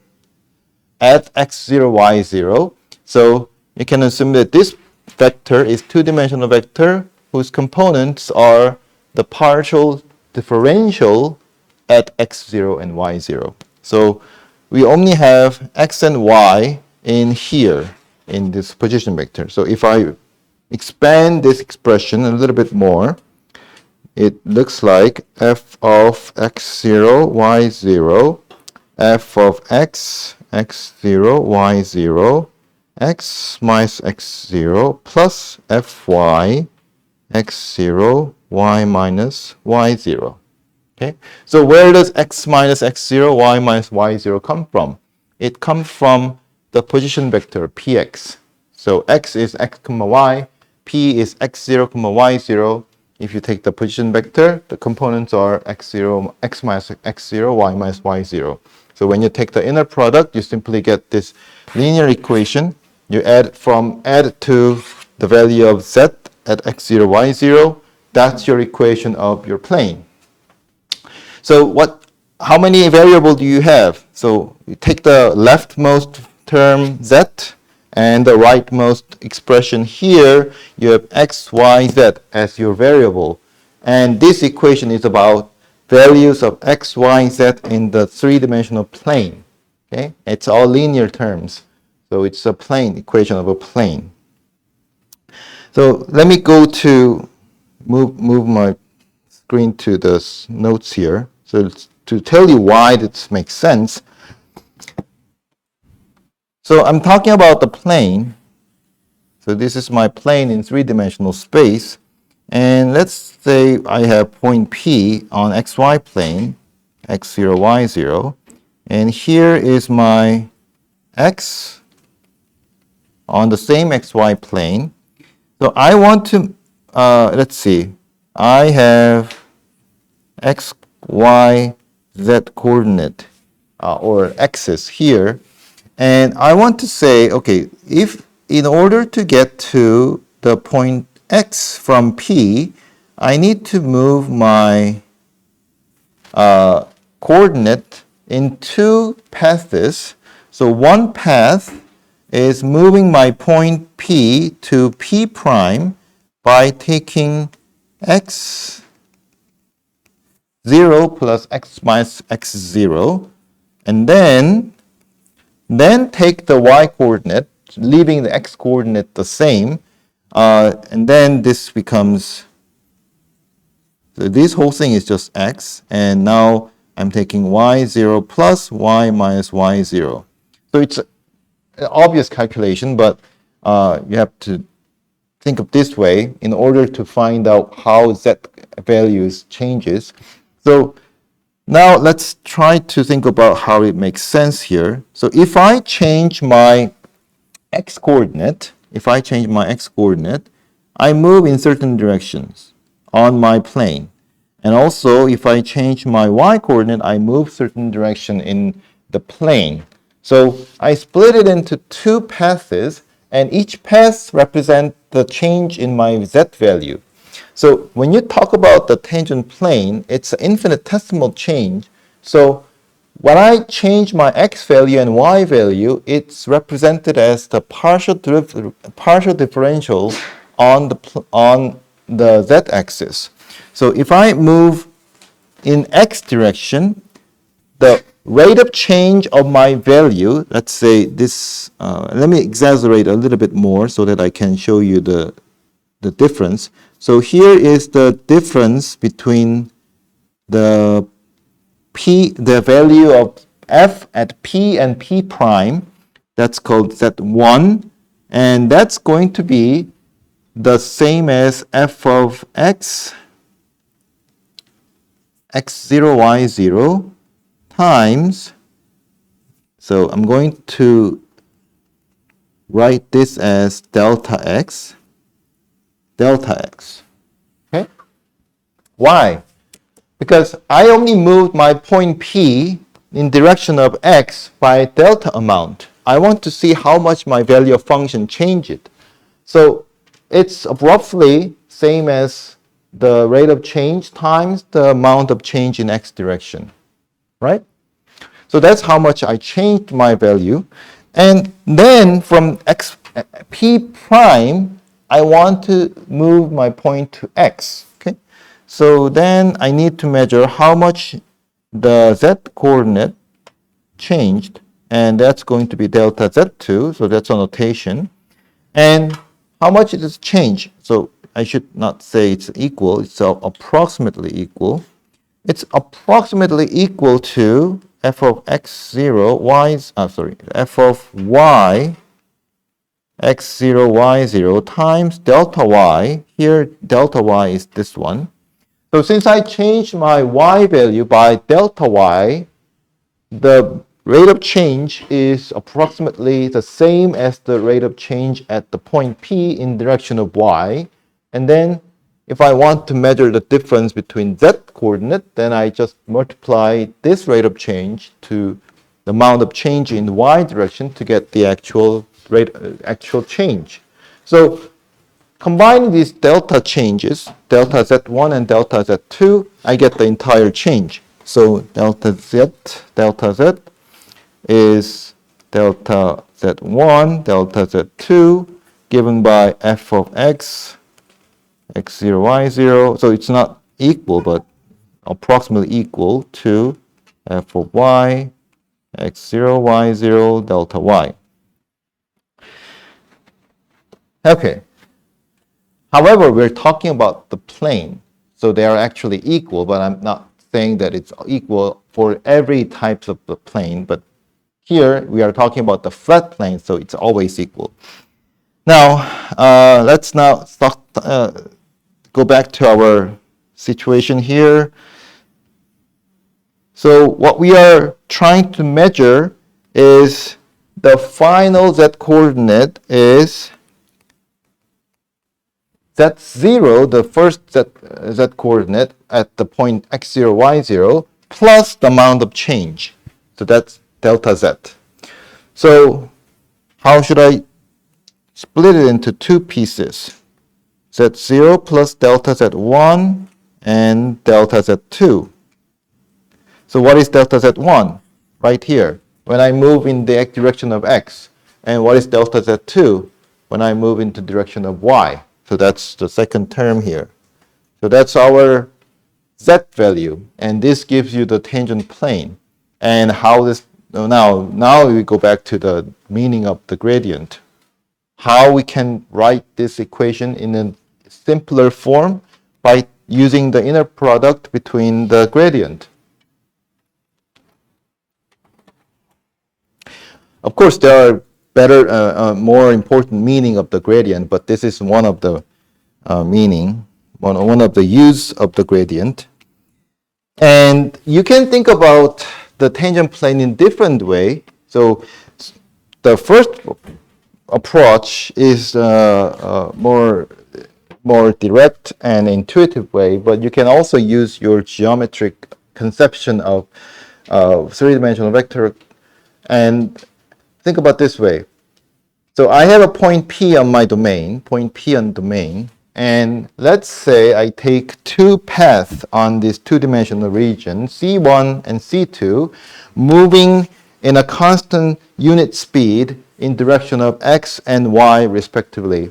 at x0, y0. So you can assume that this vector is two-dimensional vector whose components are the partial differential at x0 and y0. So we only have x and y in here, in this position vector. So if I expand this expression a little bit more, it looks like f of x0, y0, f of x, x0, y0, x minus x0 plus fy, x0, y minus y0. Okay, so where does x minus x0, y minus y0 come from? It comes from the position vector px. So x is x comma y, p is x0 comma y0. If you take the position vector, the components are x0, x minus x0, y minus y0. So when you take the inner product, you simply get this linear equation. You add to the value of z at x0, y0. That's your equation of your plane. So how many variables do you have? So you take the leftmost term z and the rightmost expression here, you have x, y, z as your variable. And this equation is about values of x, y, z in the three-dimensional plane. Okay? It's all linear terms. So it's a plane, equation of a plane. So let me go to move my screen to the notes here. So to tell you why this makes sense. So I'm talking about the plane. So this is my plane in three-dimensional space. And let's say I have point P on xy plane, x0, y0. And here is my x on the same xy plane. So I want to, let's see, I have x, y, z coordinate or axis here. And I want to say, okay, if in order to get to the point x from P, I need to move my coordinate in two paths. So one path is moving my point P to P prime by taking x 0 plus x minus x0, and then take the y coordinate, leaving the x coordinate the same, and then this becomes, so this whole thing is just x, and now I'm taking y0 plus y minus y0. So it's an obvious calculation, but you have to think of this way in order to find out how z values changes. So now let's try to think about how it makes sense here. So if I change my x coordinate, I move in certain directions on my plane. And also if I change my y coordinate, I move certain direction in the plane. So I split it into two paths, and each path represents the change in my z value. So when you talk about the tangent plane, it's an infinitesimal change. So when I change my x value and y value, it's represented as the partial differential on the z-axis. So if I move in x direction, the rate of change of my value, let's say this, let me exaggerate a little bit more so that I can show you the difference. So here is the difference between the value of f at p and p prime. That's called z1, and that's going to be the same as f of x, x0, y0 times, so I'm going to write this as delta x. Okay? Why? Because I only moved my point P in direction of x by delta amount. I want to see how much my value of function changed. So it's roughly same as the rate of change times the amount of change in x direction, right? So that's how much I changed my value. And then from p prime, I want to move my point to x. Okay? So then I need to measure how much the z coordinate changed, and that's going to be delta z2, so that's a notation. And how much it is changed? So I should not say it's equal, it's approximately equal. It's approximately equal to f of x0, f of y, x0, y0 times delta y. Here, delta y is this one. So since I changed my y value by delta y, the rate of change is approximately the same as the rate of change at the point P in direction of y. And then if I want to measure the difference between z coordinate, then I just multiply this rate of change to the amount of change in the y direction to get the actual change. So combining these delta changes, delta z1 and delta z2, I get the entire change. So delta z is delta z1, delta z2, given by f of x, x0, y0. So it's not equal, but approximately equal to f of y, x0, y0, delta y. Okay. However, we're talking about the plane. So they are actually equal, but I'm not saying that it's equal for every type of the plane. But here we are talking about the flat plane, so it's always equal. Now, let's now go back to our situation here. So what we are trying to measure is the final z coordinate is z0, the first z coordinate at the point x0, y0, plus the amount of change. So that's delta z. So how should I split it into two pieces? z0 plus delta z1 and delta z2. So what is delta z1? Right here, when I move in the direction of x. And what is delta z2? When I move into the direction of y. So that's the second term here. So that's our z value. And this gives you the tangent plane. And how this, now we go back to the meaning of the gradient. How we can write this equation in a simpler form by using the inner product between the gradient. Of course, there are better, more important meaning of the gradient, but this is one of the meaning, one of the use of the gradient. And you can think about the tangent plane in different way. So the first approach is more direct and intuitive way, but you can also use your geometric conception of three-dimensional vector and think about this way. So I have a point P on my domain, and let's say I take two paths on this two-dimensional region, C1 and C2, moving in a constant unit speed in direction of x and y respectively.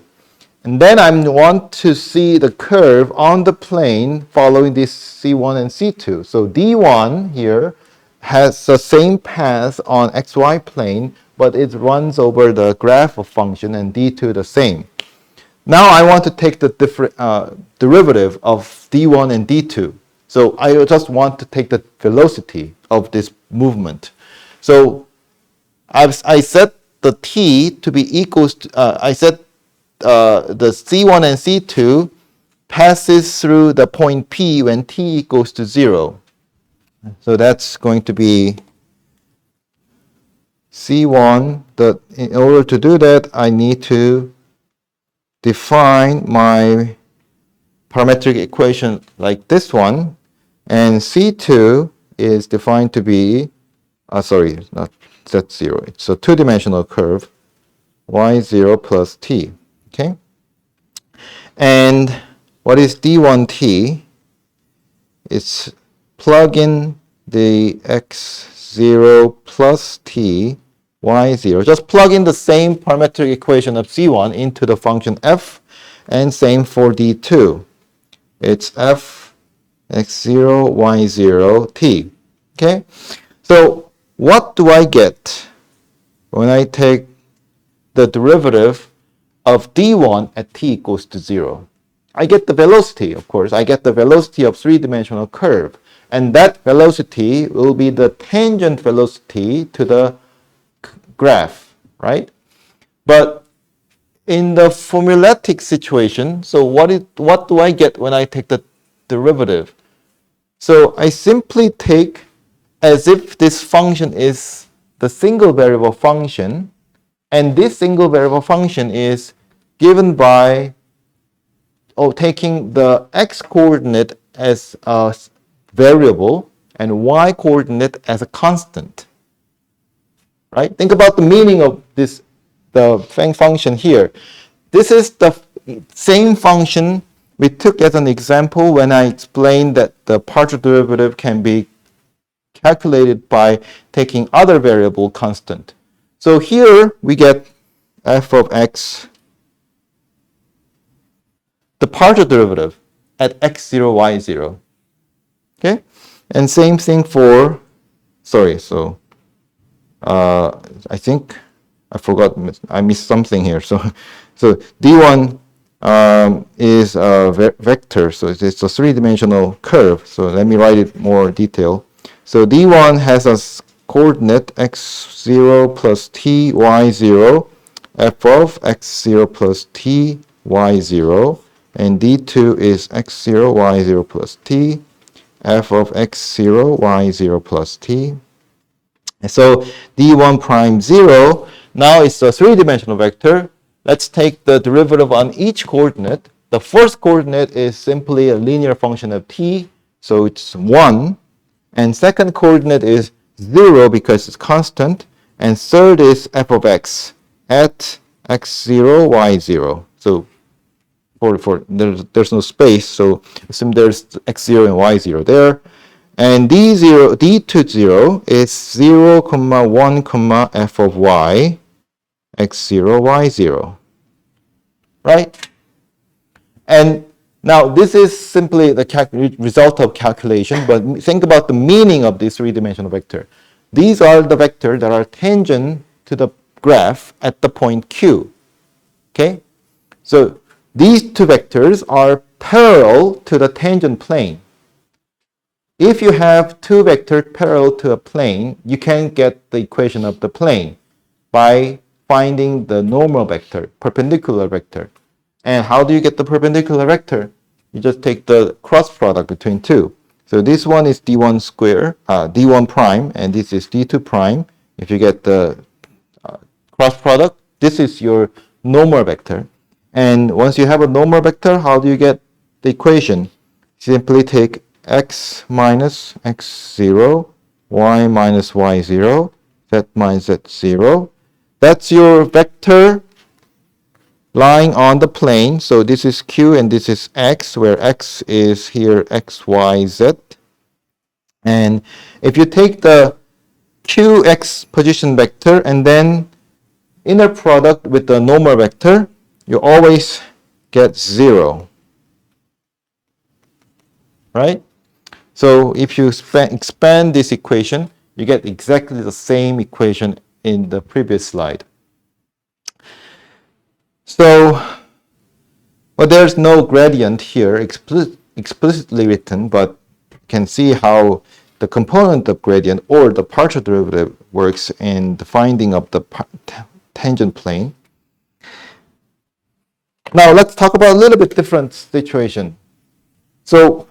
And then I want to see the curve on the plane following this C1 and C2. So D1 here has the same path on xy plane, but it runs over the graph of function, and D2 the same. Now I want to take the derivative of D1 and D2. So I just want to take the velocity of this movement. So I set the t to be equals to, I set the C1 and C2 passes through the point P when t equals to 0. So that's going to be C1. In order to do that, I need to define my parametric equation like this one. And C2 is defined to be, sorry, not Z0. It's a two-dimensional curve, y0 plus t. Okay? And what is d1t? It's plug in the x0 plus t, y0. Just plug in the same parametric equation of C1 into the function f, and same for d2. It's f x0, y0, t. Okay? So what do I get when I take the derivative of d1 at t equals to 0? I get the velocity, of course. I get the velocity of three-dimensional curve. And that velocity will be the tangent velocity to the graph, right? But in the formulatic situation, so what do I get when I take the derivative? So I simply take as if this function is the single variable function, and this single variable function is given by taking the x coordinate as a variable and y coordinate as a constant. Right? Think about the meaning of this, the function here. This is the same function we took as an example when I explained that the partial derivative can be calculated by taking other variable constant. So here we get f of x, the partial derivative at x0, y0. Okay? And same thing for, sorry, so I think I forgot, I missed something here. So d1 is a vector, so it's a three-dimensional curve. So let me write it more detail. So d1 has a coordinate x0 plus t, y0, f of x0 plus t, y0, and d2 is x0, y0 plus t, f of x0, y0 plus t. And so d1 prime 0, now it's a three-dimensional vector. Let's take the derivative on each coordinate. The first coordinate is simply a linear function of t, so it's 1. And second coordinate is 0 because it's constant. And third is f of x at x0, y0. So there's no space, so assume there's x0 and y0 there. And d2 0 is 0, 1, f of y, x0, y0. Right? And now this is simply the result of calculation, but think about the meaning of this three-dimensional vector. These are the vectors that are tangent to the graph at the point Q. Okay? So these two vectors are parallel to the tangent plane. If you have two vectors parallel to a plane, you can get the equation of the plane by finding the normal vector, perpendicular vector. And how do you get the perpendicular vector? You just take the cross product between two. So this one is d1 square, d1 prime, and this is d2 prime. If you get the cross product, this is your normal vector. And once you have a normal vector, how do you get the equation? Simply take x minus x0, y minus y0, z minus z0. That's your vector lying on the plane. So this is q and this is x, where x is here x, y, z. And if you take the qx position vector and then inner product with the normal vector, you always get 0. Right? So if you expand this equation, you get exactly the same equation in the previous slide. So, well, there's no gradient here explicitly written, but you can see how the component of gradient or the partial derivative works in the finding of the tangent plane. Now let's talk about a little bit different situation. So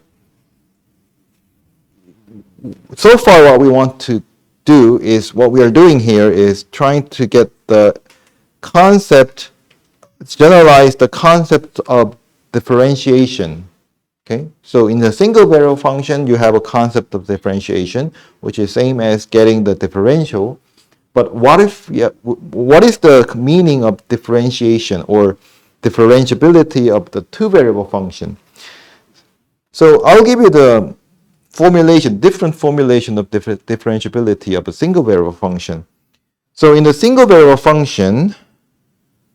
far what we want to do is, what we are doing here is trying to get the concept, generalize the concept of differentiation. Okay, so in the single variable function, you have a concept of differentiation, which is same as getting the differential. But what if, what is the meaning of differentiation or differentiability of the two variable function? So I'll give you the formulation, different formulation of differentiability of a single variable function. So in the single variable function,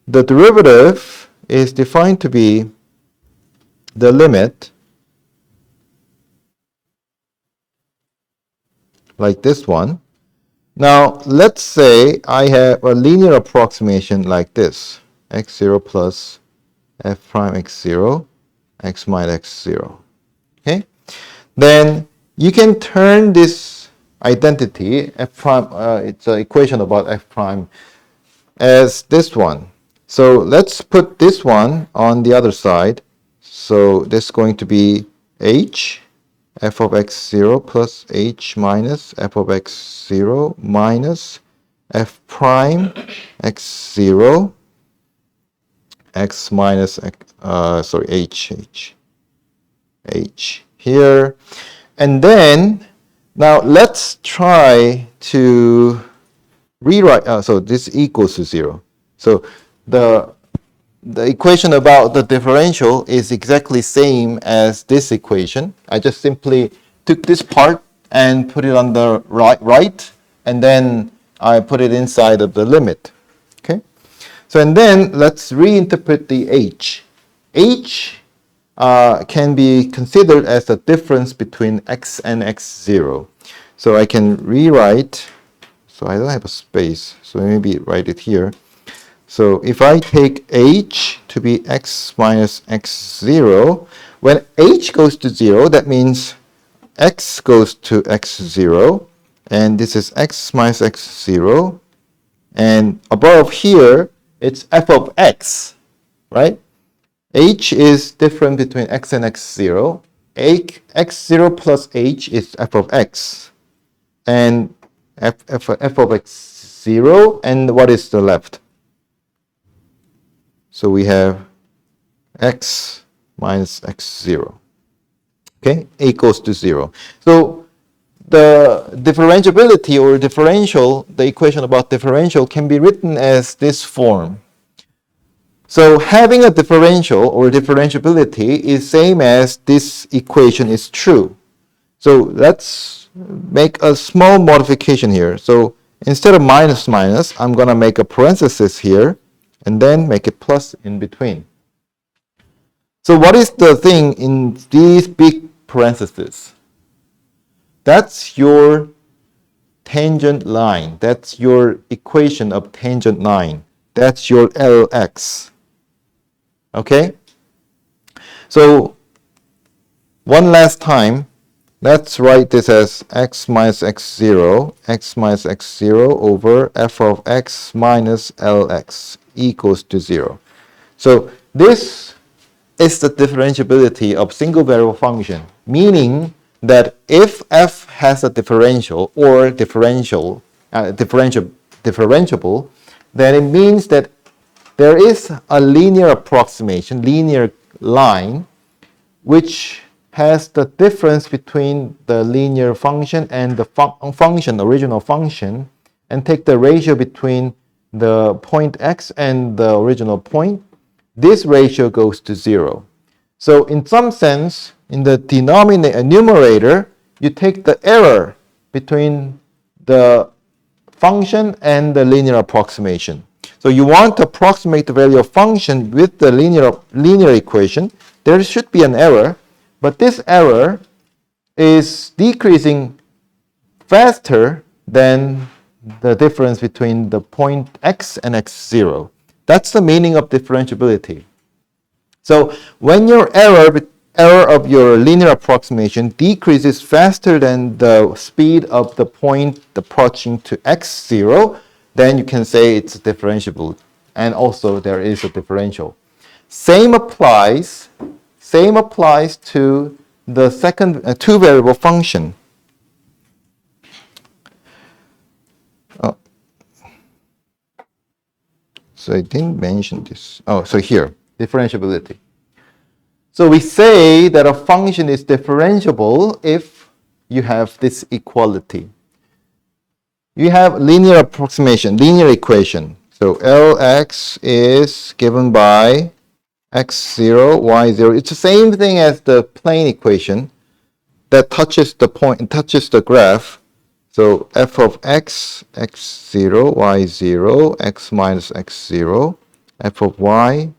the derivative is defined to be the limit, like this one. Now, let's say I have a linear approximation like this, x0 plus f prime x0, x minus x0. Okay? Then you can turn this identity, f prime, it's an equation about f prime, as this one. So let's put this one on the other side. So this is going to be h f of x0 plus h minus f of x0 minus f prime x0 x minus h here. And then now let's try to rewrite, so this equals to 0. So the equation about the differential is exactly same as this equation. I just simply took this part and put it on the right, and then I put it inside of the limit. Okay. So and then let's reinterpret the h. H can be considered as the difference between x and x0. So I can rewrite. So I don't have a space. So maybe write it here. So if I take h to be x minus x0, when h goes to 0, that means x goes to x0, and this is x minus x0, and above here, it's f of x, right? H is different between x and x0. X0 plus h is f of x, and f of x0, and what is the left? So we have x minus x0. Okay, equals to 0. So the differentiability or differential, the equation about differential can be written as this form. So having a differential or differentiability is same as this equation is true. So let's make a small modification here. So instead of minus minus, I'm going to make a parenthesis here and then make it plus in between. So what is the thing in these big parentheses? That's your tangent line. That's your equation of tangent line. That's your Lx. Okay? So one last time, let's write this as x minus x0 over f of x minus Lx equals to 0. So this is the differentiability of single variable function, meaning that if f has a differential or differentiable, then it means that there is a linear approximation, linear line, which has the difference between the linear function and the original function, and take the ratio between the point x and the original point. This ratio goes to 0. So in some sense, in the numerator, you take the error between the function and the linear approximation. So you want to approximate the value of function with the linear equation. There should be an error, but this error is decreasing faster than the difference between the point x and x0. That's the meaning of differentiability. So when your error of your linear approximation decreases faster than the speed of the point approaching to x0, then you can say it's differentiable. And also there is a differential. Same applies to the second two variable function. Oh. So I didn't mention this. Oh, so here, differentiability. So we say that a function is differentiable if you have this equality. You have linear approximation, linear equation. So Lx is given by x0, y0. It's the same thing as the plane equation that touches the point, touches the graph. So f of x, x0, y0, x minus x0, f of y,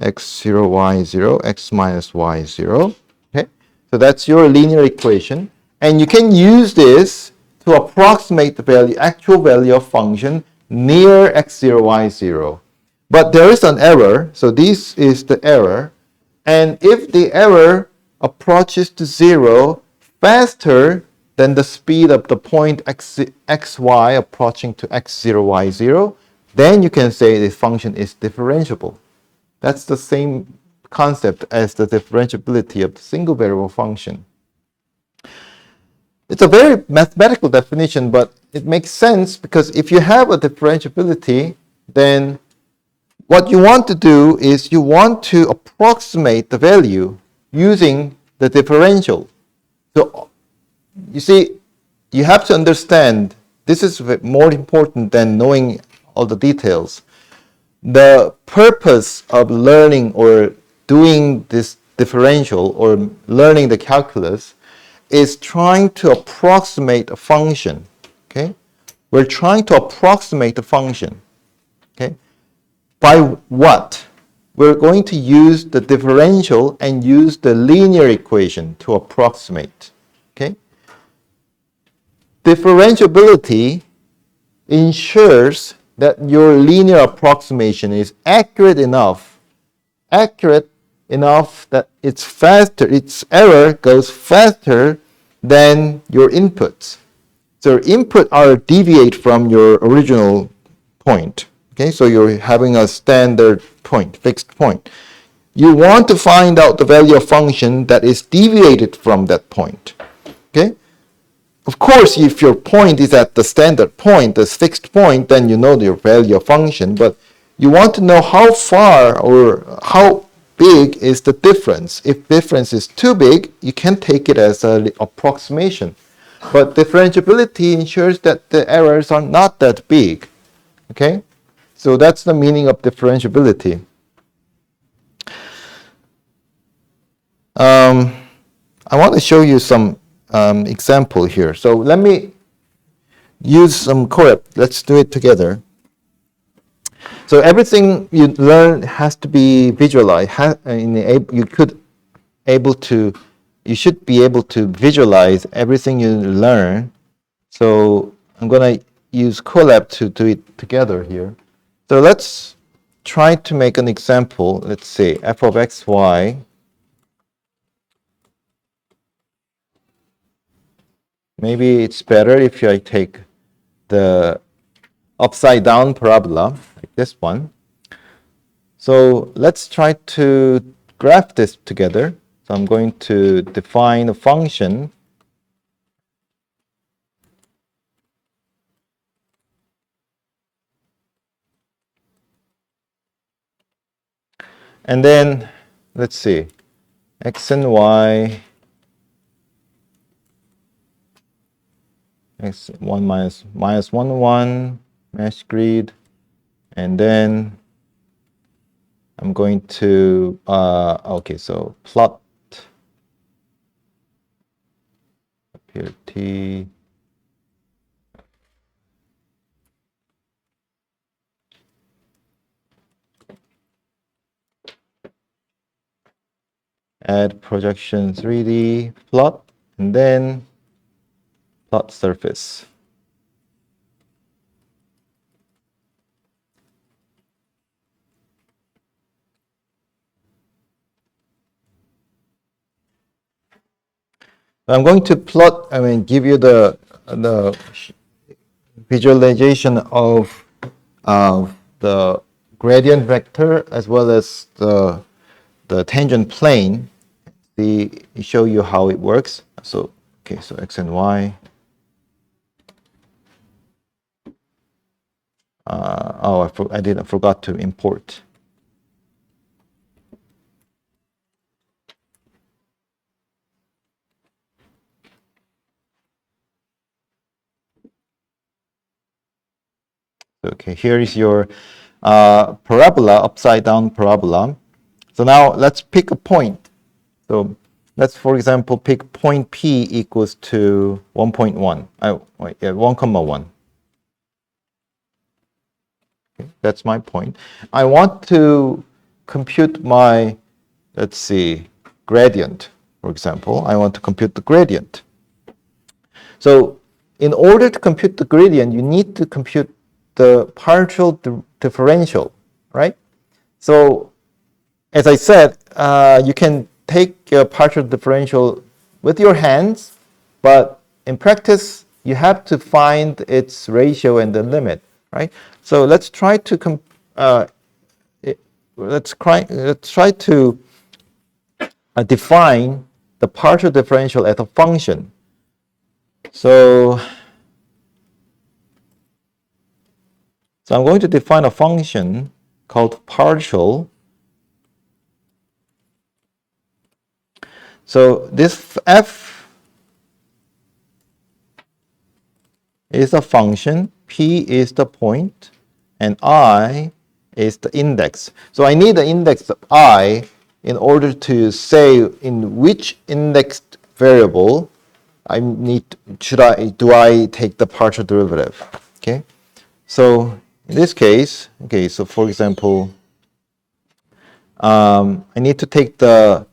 x0, y0, x minus y0. Okay, so that's your linear equation. And you can use this to approximate the value, actual value of function near x0, y0. But there is an error, so this is the error. And if the error approaches to 0 faster than the speed of the point xy approaching to x0, y0, then you can say the function is differentiable. That's the same concept as the differentiability of the single variable function. It's a very mathematical definition, but it makes sense because if you have a differentiability, then what you want to do is you want to approximate the value using the differential. So you see, you have to understand, this is more important than knowing all the details. The purpose of learning or doing this differential or learning the calculus is trying to approximate a function. Okay? We're trying to approximate the function. Okay? By what? We're going to use the differential and use the linear equation to approximate. Okay? Differentiability ensures that your linear approximation is accurate enough that it's faster, its error goes faster than your inputs. So input are deviate from your original point. Okay, so you're having a standard point, fixed point. You want to find out the value of function that is deviated from that point. Okay? Of course, if your point is at the standard point, the fixed point, then you know your value of function, but you want to know how far or how big is the difference. If difference is too big, you can take it as an approximation. But differentiability ensures that the errors are not that big. Okay? So that's the meaning of differentiability. I want to show you some example here. So let me use some code. Let's do it together. So everything you learn has to be visualized. You should be able to visualize everything you learn. So I'm going to use Colab to do it together here. So let's try to make an example. Let's say f of xy maybe it's better if I take the upside down parabola, like this one. So let's try to graph this together. So I'm going to define a function. And then, let's see, x and y, x1 minus 1, 1, mesh grid, and then I'm going to, okay, so plot up here, t, add projection 3D plot, and then plot surface. I'm going to plot, give you the visualization of the gradient vector as well as the the tangent plane, show you how it works. So, okay, so x and y. I forgot to import. Okay, here is your parabola, upside down parabola. So now let's pick a point. So let's, for example, pick point P equals to 1.1. 1,1. Okay, that's my point. I want to compute my, let's see, gradient, for example. I want to compute the gradient. So in order to compute the gradient, you need to compute the partial differential, right? So as I said, you can take a partial differential with your hands, but in practice, you have to find its ratio and the limit, right? So let's try to define the partial differential as a function. So I'm going to define a function called partial. So this f is a function, p is the point, and I is the index. So I need the index of I in order to say in which indexed variable do I take the partial derivative? Okay. So in this case, okay, so for example, I need to take the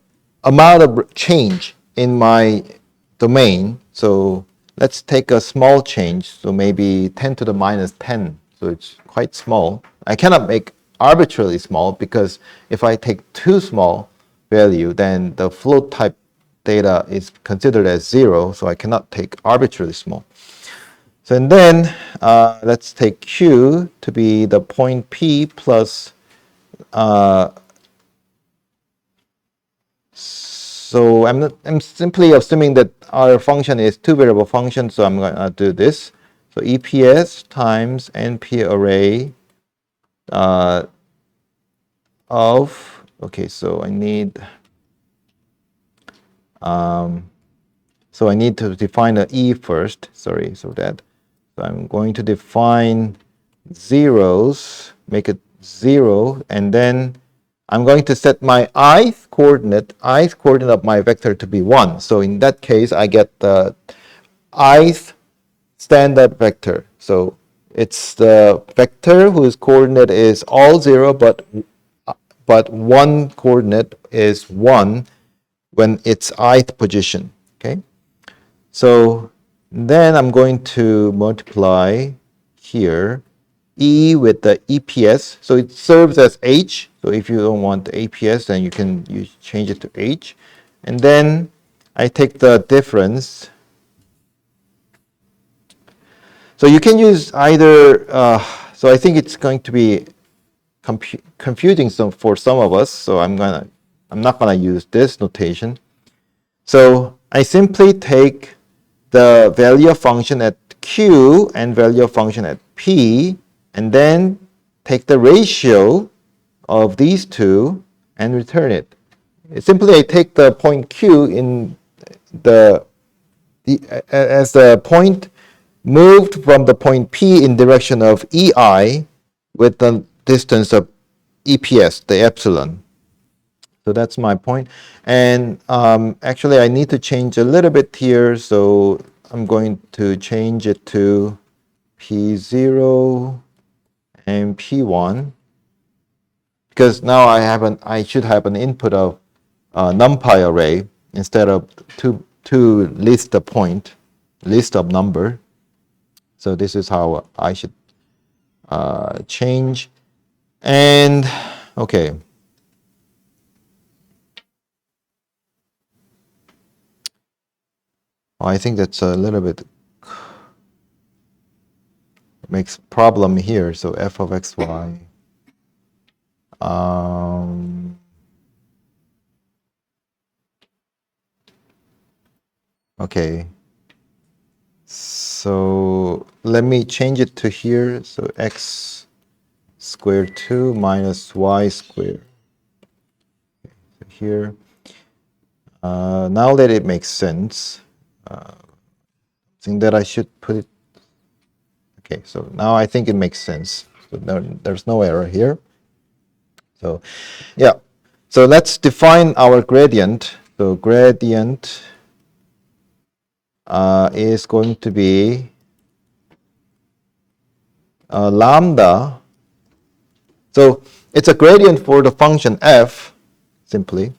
amount of change in my domain. So let's take a small change, so maybe 10 to the minus 10. So it's quite small. I cannot make arbitrarily small because if I take too small value, then the float type data is considered as 0, so I cannot take arbitrarily small. So and then let's take Q to be the point P plus so I'm simply assuming that our function is two variable function, so I'm going to do this. So EPS times NP array okay, so I need to define the E first. Sorry, so I'm going to define zeros, make it 0, and then I'm going to set my ith coordinate of my vector to be 1. So in that case, I get the ith standard vector. So it's the vector whose coordinate is all 0, but one coordinate is 1 when it's ith position. Okay. So then I'm going to multiply here E with the EPS. So it serves as H. So if you don't want the APS, then you can change it to H. And then I take the difference. So you can use either, so I think it's going to be confusing for some of us. So I'm not gonna use this notation. So I simply take the value of function at Q and value of function at P, and then take the ratio of these two and return it. Simply I take the point Q in as the point moved from the point P in direction of EI with the distance of EPS, the epsilon. So that's my point. And actually, I need to change a little bit here. So I'm going to change it to P0 and P1 because now I should have an input of NumPy array instead of two list of number. So this is how I should change. And okay. I think that's a little bit makes problem here. So f of xy. Okay. So let me change it to here. So x squared 2 minus y squared. Okay, so here. Now that it makes sense, I think that I should put it. Okay, so now I think it makes sense. So there's no error here. So yeah, so let's define our gradient. So gradient is going to be lambda. So it's a gradient for the function f, simply.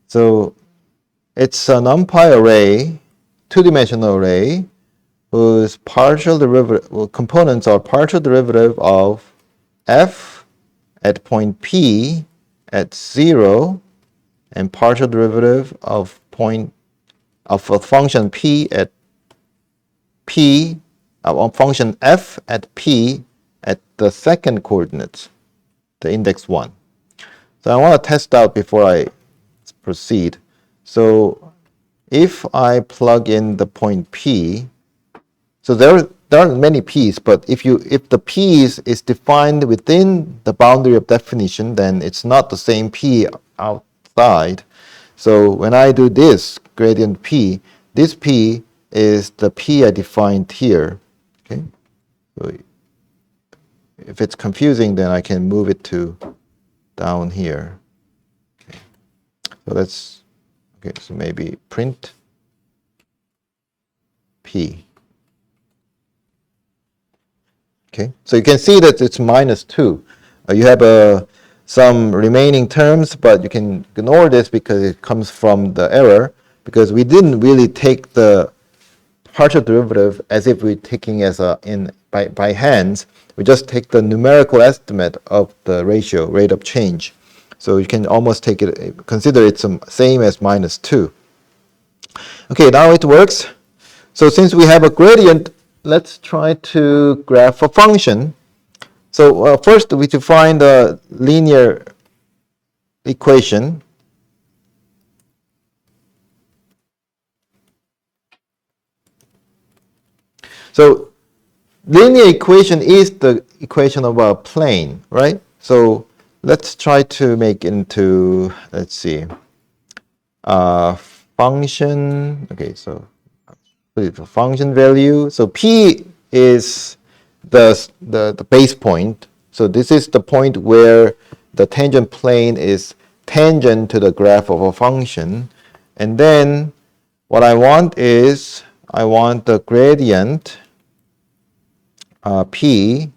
So it's a numpy array, two-dimensional array, whose partial derivative, well, components are partial derivative of f at point P at 0 and partial derivative of a function P at P, of function f at P at the second coordinate, the index 1. So I want to test out before I proceed. So if I plug in the point P, so there are many P's, but if the P's is defined within the boundary of definition, then it's not the same P outside. So when I do this gradient P, this P is the P I defined here. Okay. So if it's confusing, then I can move it to down here. Okay. So that's okay. So maybe print P. Okay, so you can see that it's minus 2. You have some remaining terms, but you can ignore this because it comes from the error, because we didn't really take the partial derivative as if we're taking as by hands. We just take the numerical estimate of the ratio, rate of change. So you can almost take it, consider it same as minus 2. Okay, now it works. So since we have a gradient, let's try to graph a function. So first we define the linear equation. So linear equation is the equation of a plane, right? So let's try to make into, let's see, function. Okay, so the function value. So P is the base point. So this is the point where the tangent plane is tangent to the graph of a function. And then what I want is, I want the gradient P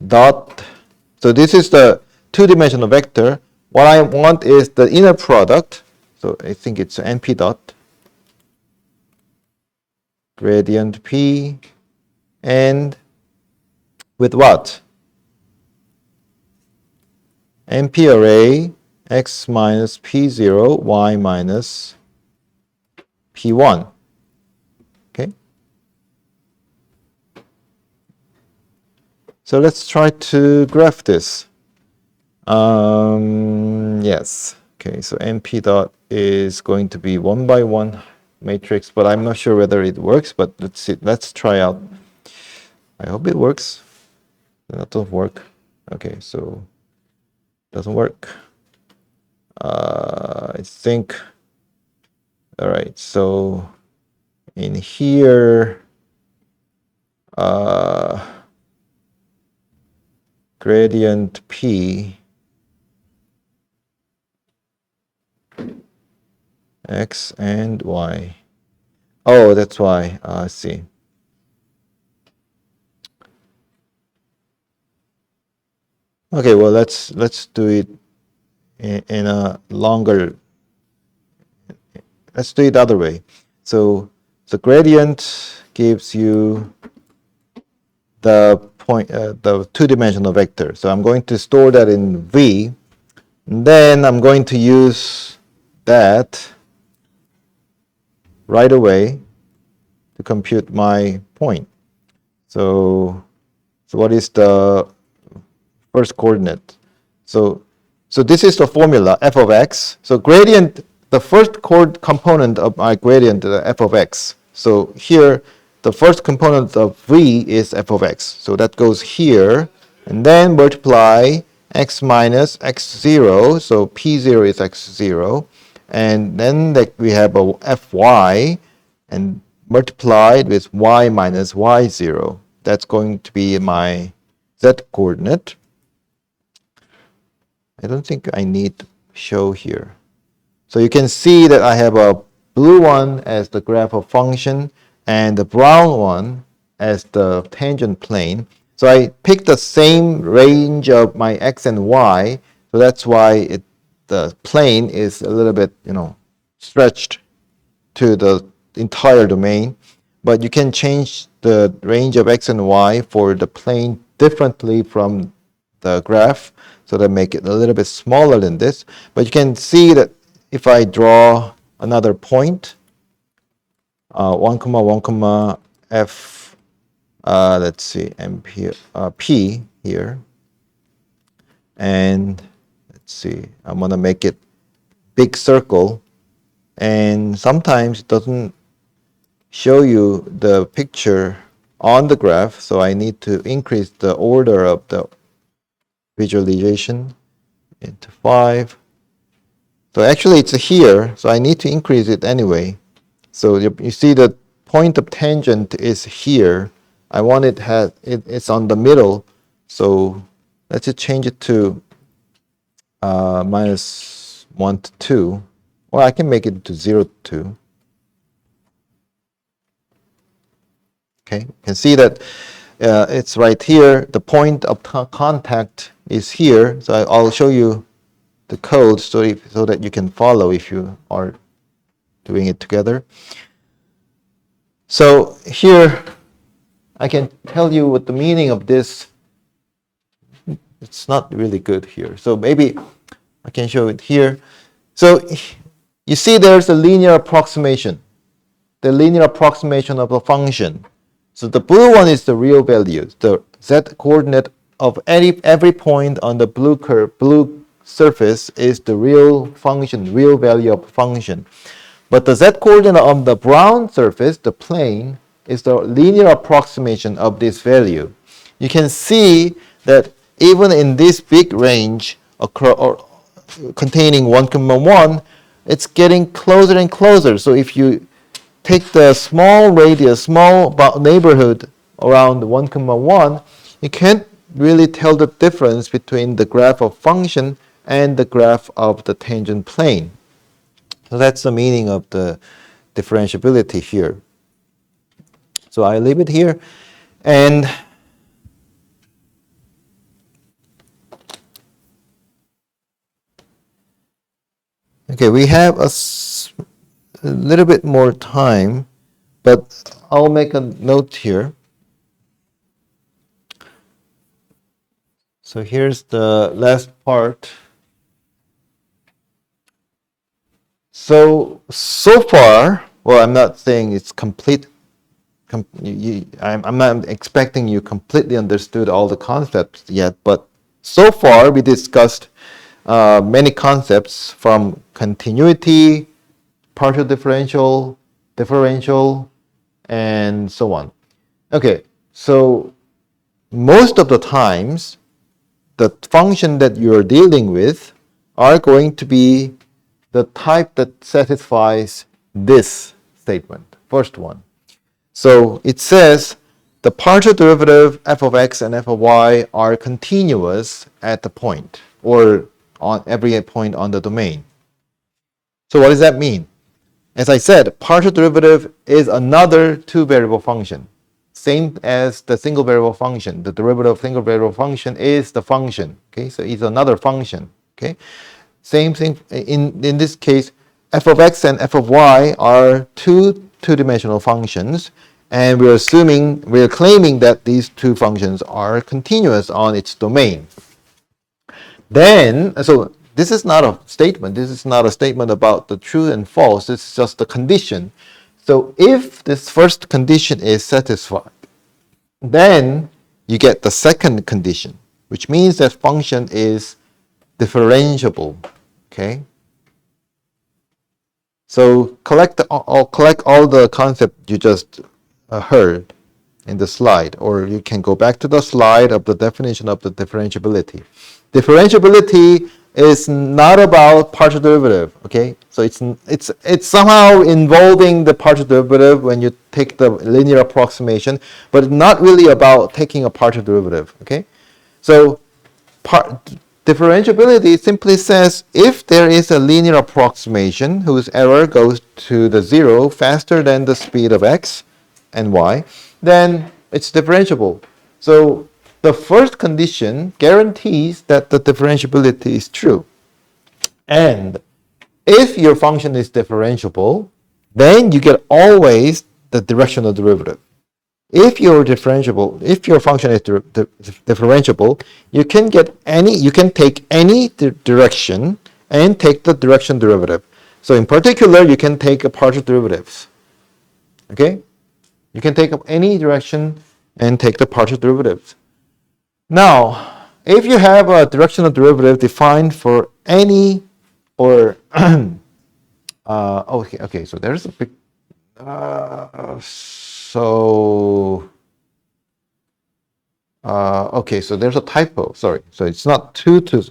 dot, so this is the two-dimensional vector. What I want is the inner product. So I think it's NP dot gradient P, and with what? NP array x minus P0, y minus P1. Okay. So let's try to graph this. Yes. Okay, so NP dot is going to be 1 by 1 matrix, but I'm not sure whether it works, but let's see. Let's try out. I hope it works. That doesn't work. Okay, so doesn't work. I think, all right, so in here, gradient P x and y. Oh, that's why. I see. Okay, well, let's do it in a longer. Let's do it the other way. So the gradient gives you the point, the two-dimensional vector. So I'm going to store that in V. And then I'm going to use that right away to compute my point. So what is the first coordinate? So this is the formula, f of x. So gradient, the first component of my gradient, the f of x. So here, the first component of v is f of x. So that goes here, and then multiply x minus x0. So p0 is x0. And then we have a fy, and multiplied with y minus y0. That's going to be my z coordinate. I don't think I need to show here. So you can see that I have a blue one as the graph of function and the brown one as the tangent plane. So I picked the same range of my x and y, so that's why the plane is a little bit, stretched to the entire domain. But you can change the range of x and y for the plane differently from the graph, so that make it a little bit smaller than this. But you can see that if I draw another point, 1, 1, f, let's see, p here, and let's see, I'm gonna make it big circle, and sometimes it doesn't show you the picture on the graph, so I need to increase the order of the visualization into 5. So actually it's here, so I need to increase it anyway. So you see the point of tangent is here. I want it's on the middle, so let's just change it to minus 1 to 2, or I can make it to 0 to 2. Okay, you can see that it's right here. The point of contact is here, so I'll show you the code so that you can follow if you are doing it together. So here I can tell you what the meaning of this. It's not really good here, so maybe I can show it here. So you see there's a linear approximation, the linear approximation of a function. So the blue one is the real value, the z coordinate of every point on the blue surface is the real function, real value of function. But the z coordinate of the brown surface, the plane, is the linear approximation of this value. You can see that even in this big range containing 1, 1, it's getting closer and closer. So if you take the small radius, small neighborhood around 1, 1, you can't really tell the difference between the graph of function and the graph of the tangent plane. So that's the meaning of the differentiability here. So I leave it here, and okay, we have a little bit more time, but I'll make a note here. So here's the last part. So far, well, I'm not saying it's complete. I'm not expecting you completely understood all the concepts yet, but so far we discussed many concepts from continuity, partial differential, differential, and so on. Okay, so most of the times, the function that you're dealing with are going to be the type that satisfies this statement, first one. So it says the partial derivative f of x and f of y are continuous at the point, or on every point on the domain. So what does that mean? As I said, partial derivative is another two-variable function. Same as the single variable function. The derivative of single variable function is the function. Okay, so it's another function. Okay, same thing in this case. F of x and f of y are two-dimensional functions, and we're claiming that these two functions are continuous on its domain. Then, so this is not a statement. This is not a statement about the true and false. This is just a condition. So if this first condition is satisfied, then you get the second condition, which means that function is differentiable. Okay? So collect all the concept you just heard in the slide, or you can go back to the slide of the definition of the differentiability. Differentiability is not about partial derivative, okay? So it's somehow involving the partial derivative when you take the linear approximation, but not really about taking a partial derivative, okay? So differentiability simply says if there is a linear approximation whose error goes to the zero faster than the speed of x and y, then it's differentiable. So the first condition guarantees that the differentiability is true. And if your function is differentiable, then you get always the directional derivative. If your function is differentiable, you can take any direction and take the direction derivative. So in particular, you can take a partial derivatives. Okay? You can take any direction and take the partial derivatives. Now, if you have a directional derivative defined for any or okay, so there's a big okay, so there's a typo. Sorry, so it's not 3 to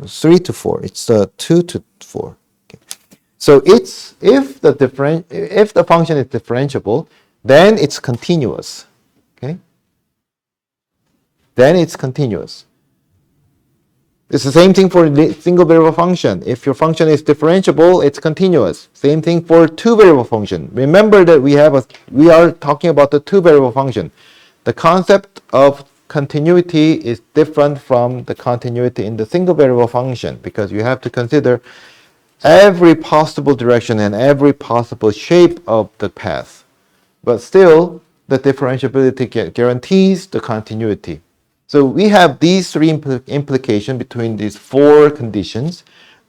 4. It's 2 to 4. Okay. So it's if the function is differentiable, then it's continuous. Okay, then it's continuous. It's the same thing for the single variable function. If your function is differentiable, it's continuous. Same thing for two variable function. Remember that we are talking about the two variable function. The concept of continuity is different from the continuity in the single variable function because you have to consider every possible direction and every possible shape of the path. But still, the differentiability guarantees the continuity. So we have these three implications between these four conditions,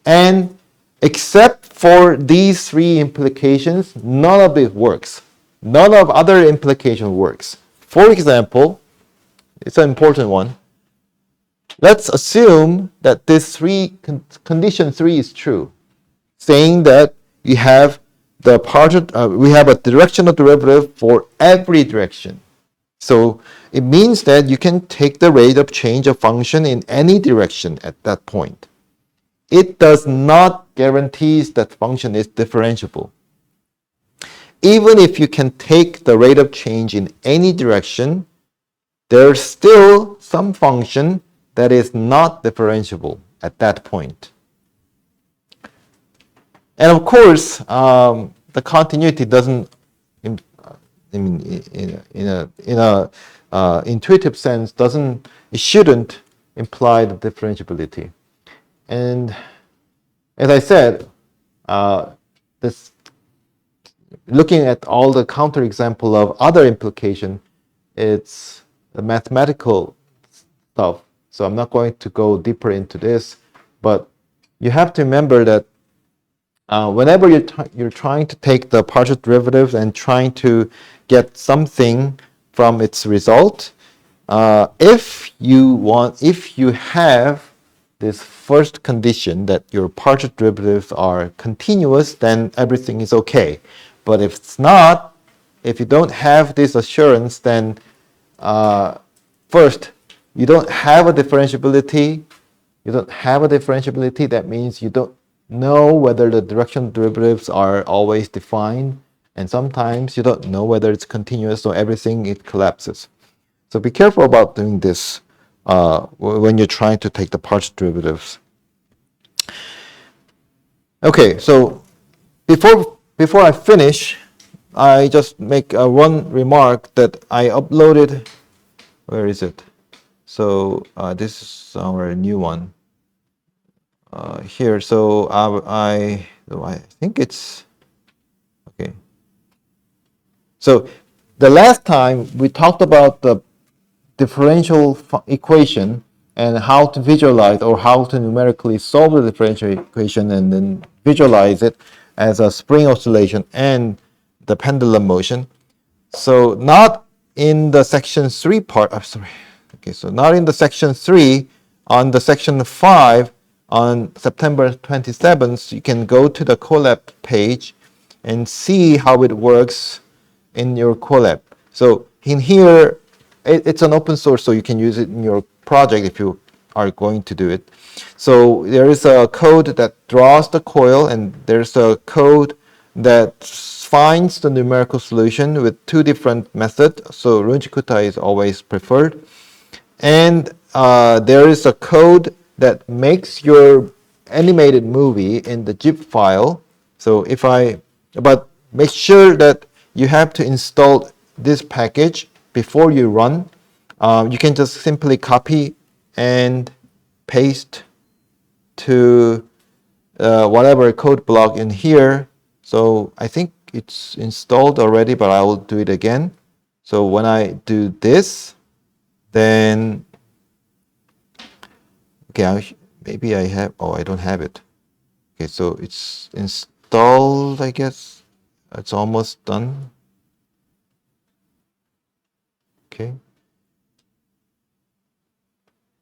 and except for these three implications, none of it works. None of other implication works. For example, it's an important one. Let's assume that this condition 3 is true, saying that we have a directional derivative for every direction. So it means that you can take the rate of change of function in any direction at that point. It does not guarantee that function is differentiable. Even if you can take the rate of change in any direction, there's still some function that is not differentiable at that point. And of course, the continuity doesn't, in a intuitive sense, it shouldn't imply the differentiability. And as I said, looking at all the counterexample of other implication, it's the mathematical stuff. So I'm not going to go deeper into this, but you have to remember that whenever you're trying to take the partial derivatives and trying to get something from its result, if you have this first condition that your partial derivatives are continuous, then everything is okay. But if it's not, if you don't have this assurance, then first, you don't have a differentiability. That means you don't know whether the directional derivatives are always defined, and sometimes you don't know whether it's continuous, so everything it collapses. So be careful about doing this when you're trying to take the partial derivatives. Okay, so before I finish, I just make one remark that I uploaded. Where is it? So this is our new one here. So I think it's okay. So the last time we talked about the differential equation and how to visualize or how to numerically solve the differential equation and then visualize it as a spring oscillation and the pendulum motion. So not in the section 3 part, Okay, so not in the section 3, on the section 5 on September 27th, you can go to the Colab page and see how it works in your Colab. So in here, it's an open source, so you can use it in your project if you are going to do it. So there is a code that draws the coil, and there's a code that finds the numerical solution with two different methods. So Runchikuta is always preferred. And there is a code that makes your animated movie in the zip file. So but make sure that you have to install this package before you run. You can just simply copy and paste to whatever code block in here. So I think it's installed already, but I will do it again. So when I do this, then, okay, maybe I have, oh, I don't have it. Okay, so it's installed, I guess. It's almost done. Okay.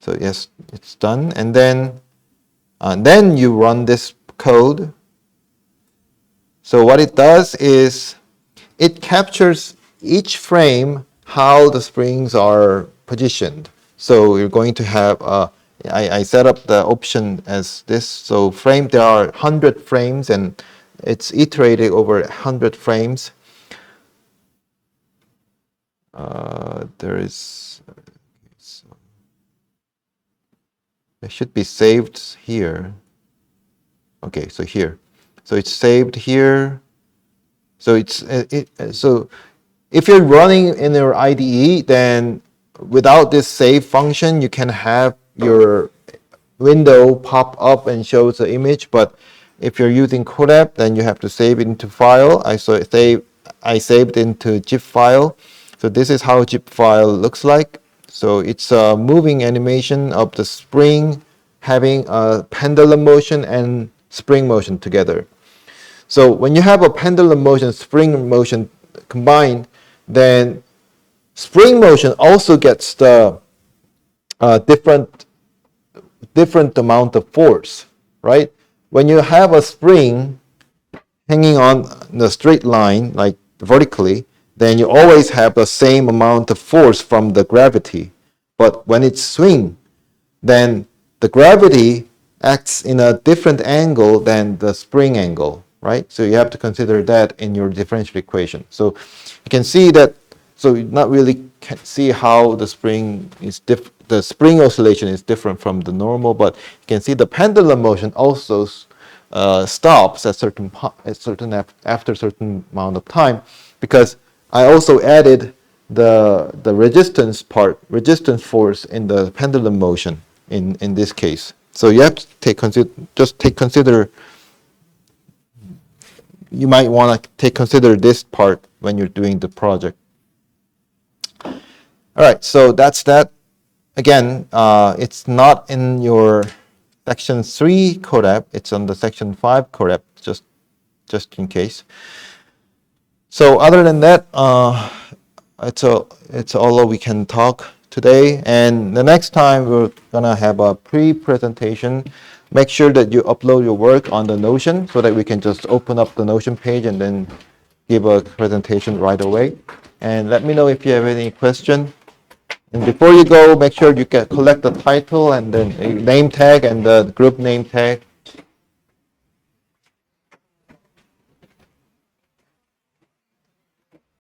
So yes, it's done. And then you run this code. So what it does is it captures each frame how the springs are positioned. So you're going to have, I set up the option as this. So there are 100 frames and it's iterated over 100 frames. It should be saved here. Okay, so here. So it's saved here. So so if you're running in your IDE, then without this save function, you can have your window pop up and shows the image. But if you're using Colab, then you have to save it into file. I saved into zip file. So this is how zip file looks like. So it's a moving animation of the spring having a pendulum motion and spring motion together. So when you have a pendulum motion, spring motion combined, then spring motion also gets the different amount of force, right? When you have a spring hanging on the straight line, like vertically, then you always have the same amount of force from the gravity. But when it's swing, then the gravity acts in a different angle than the spring angle, right? So you have to consider that in your differential equation. So you can see that, so you not really can see how the spring oscillation is different from the normal, but you can see the pendulum motion also stops at after a certain amount of time, because I also added the resistance force in the pendulum motion in this case. So you have to consider. You might want to consider this part when you're doing the project. All right, so that's that. Again, it's not in your section 3 Colab. It's on the section 5 Colab, just in case. So other than that, it's all we can talk today. And the next time we're gonna have a pre-presentation. Make sure that you upload your work on the Notion so that we can just open up the Notion page and then give a presentation right away. And let me know if you have any question. And before you go, make sure you collect the title and then a name tag and the group name tag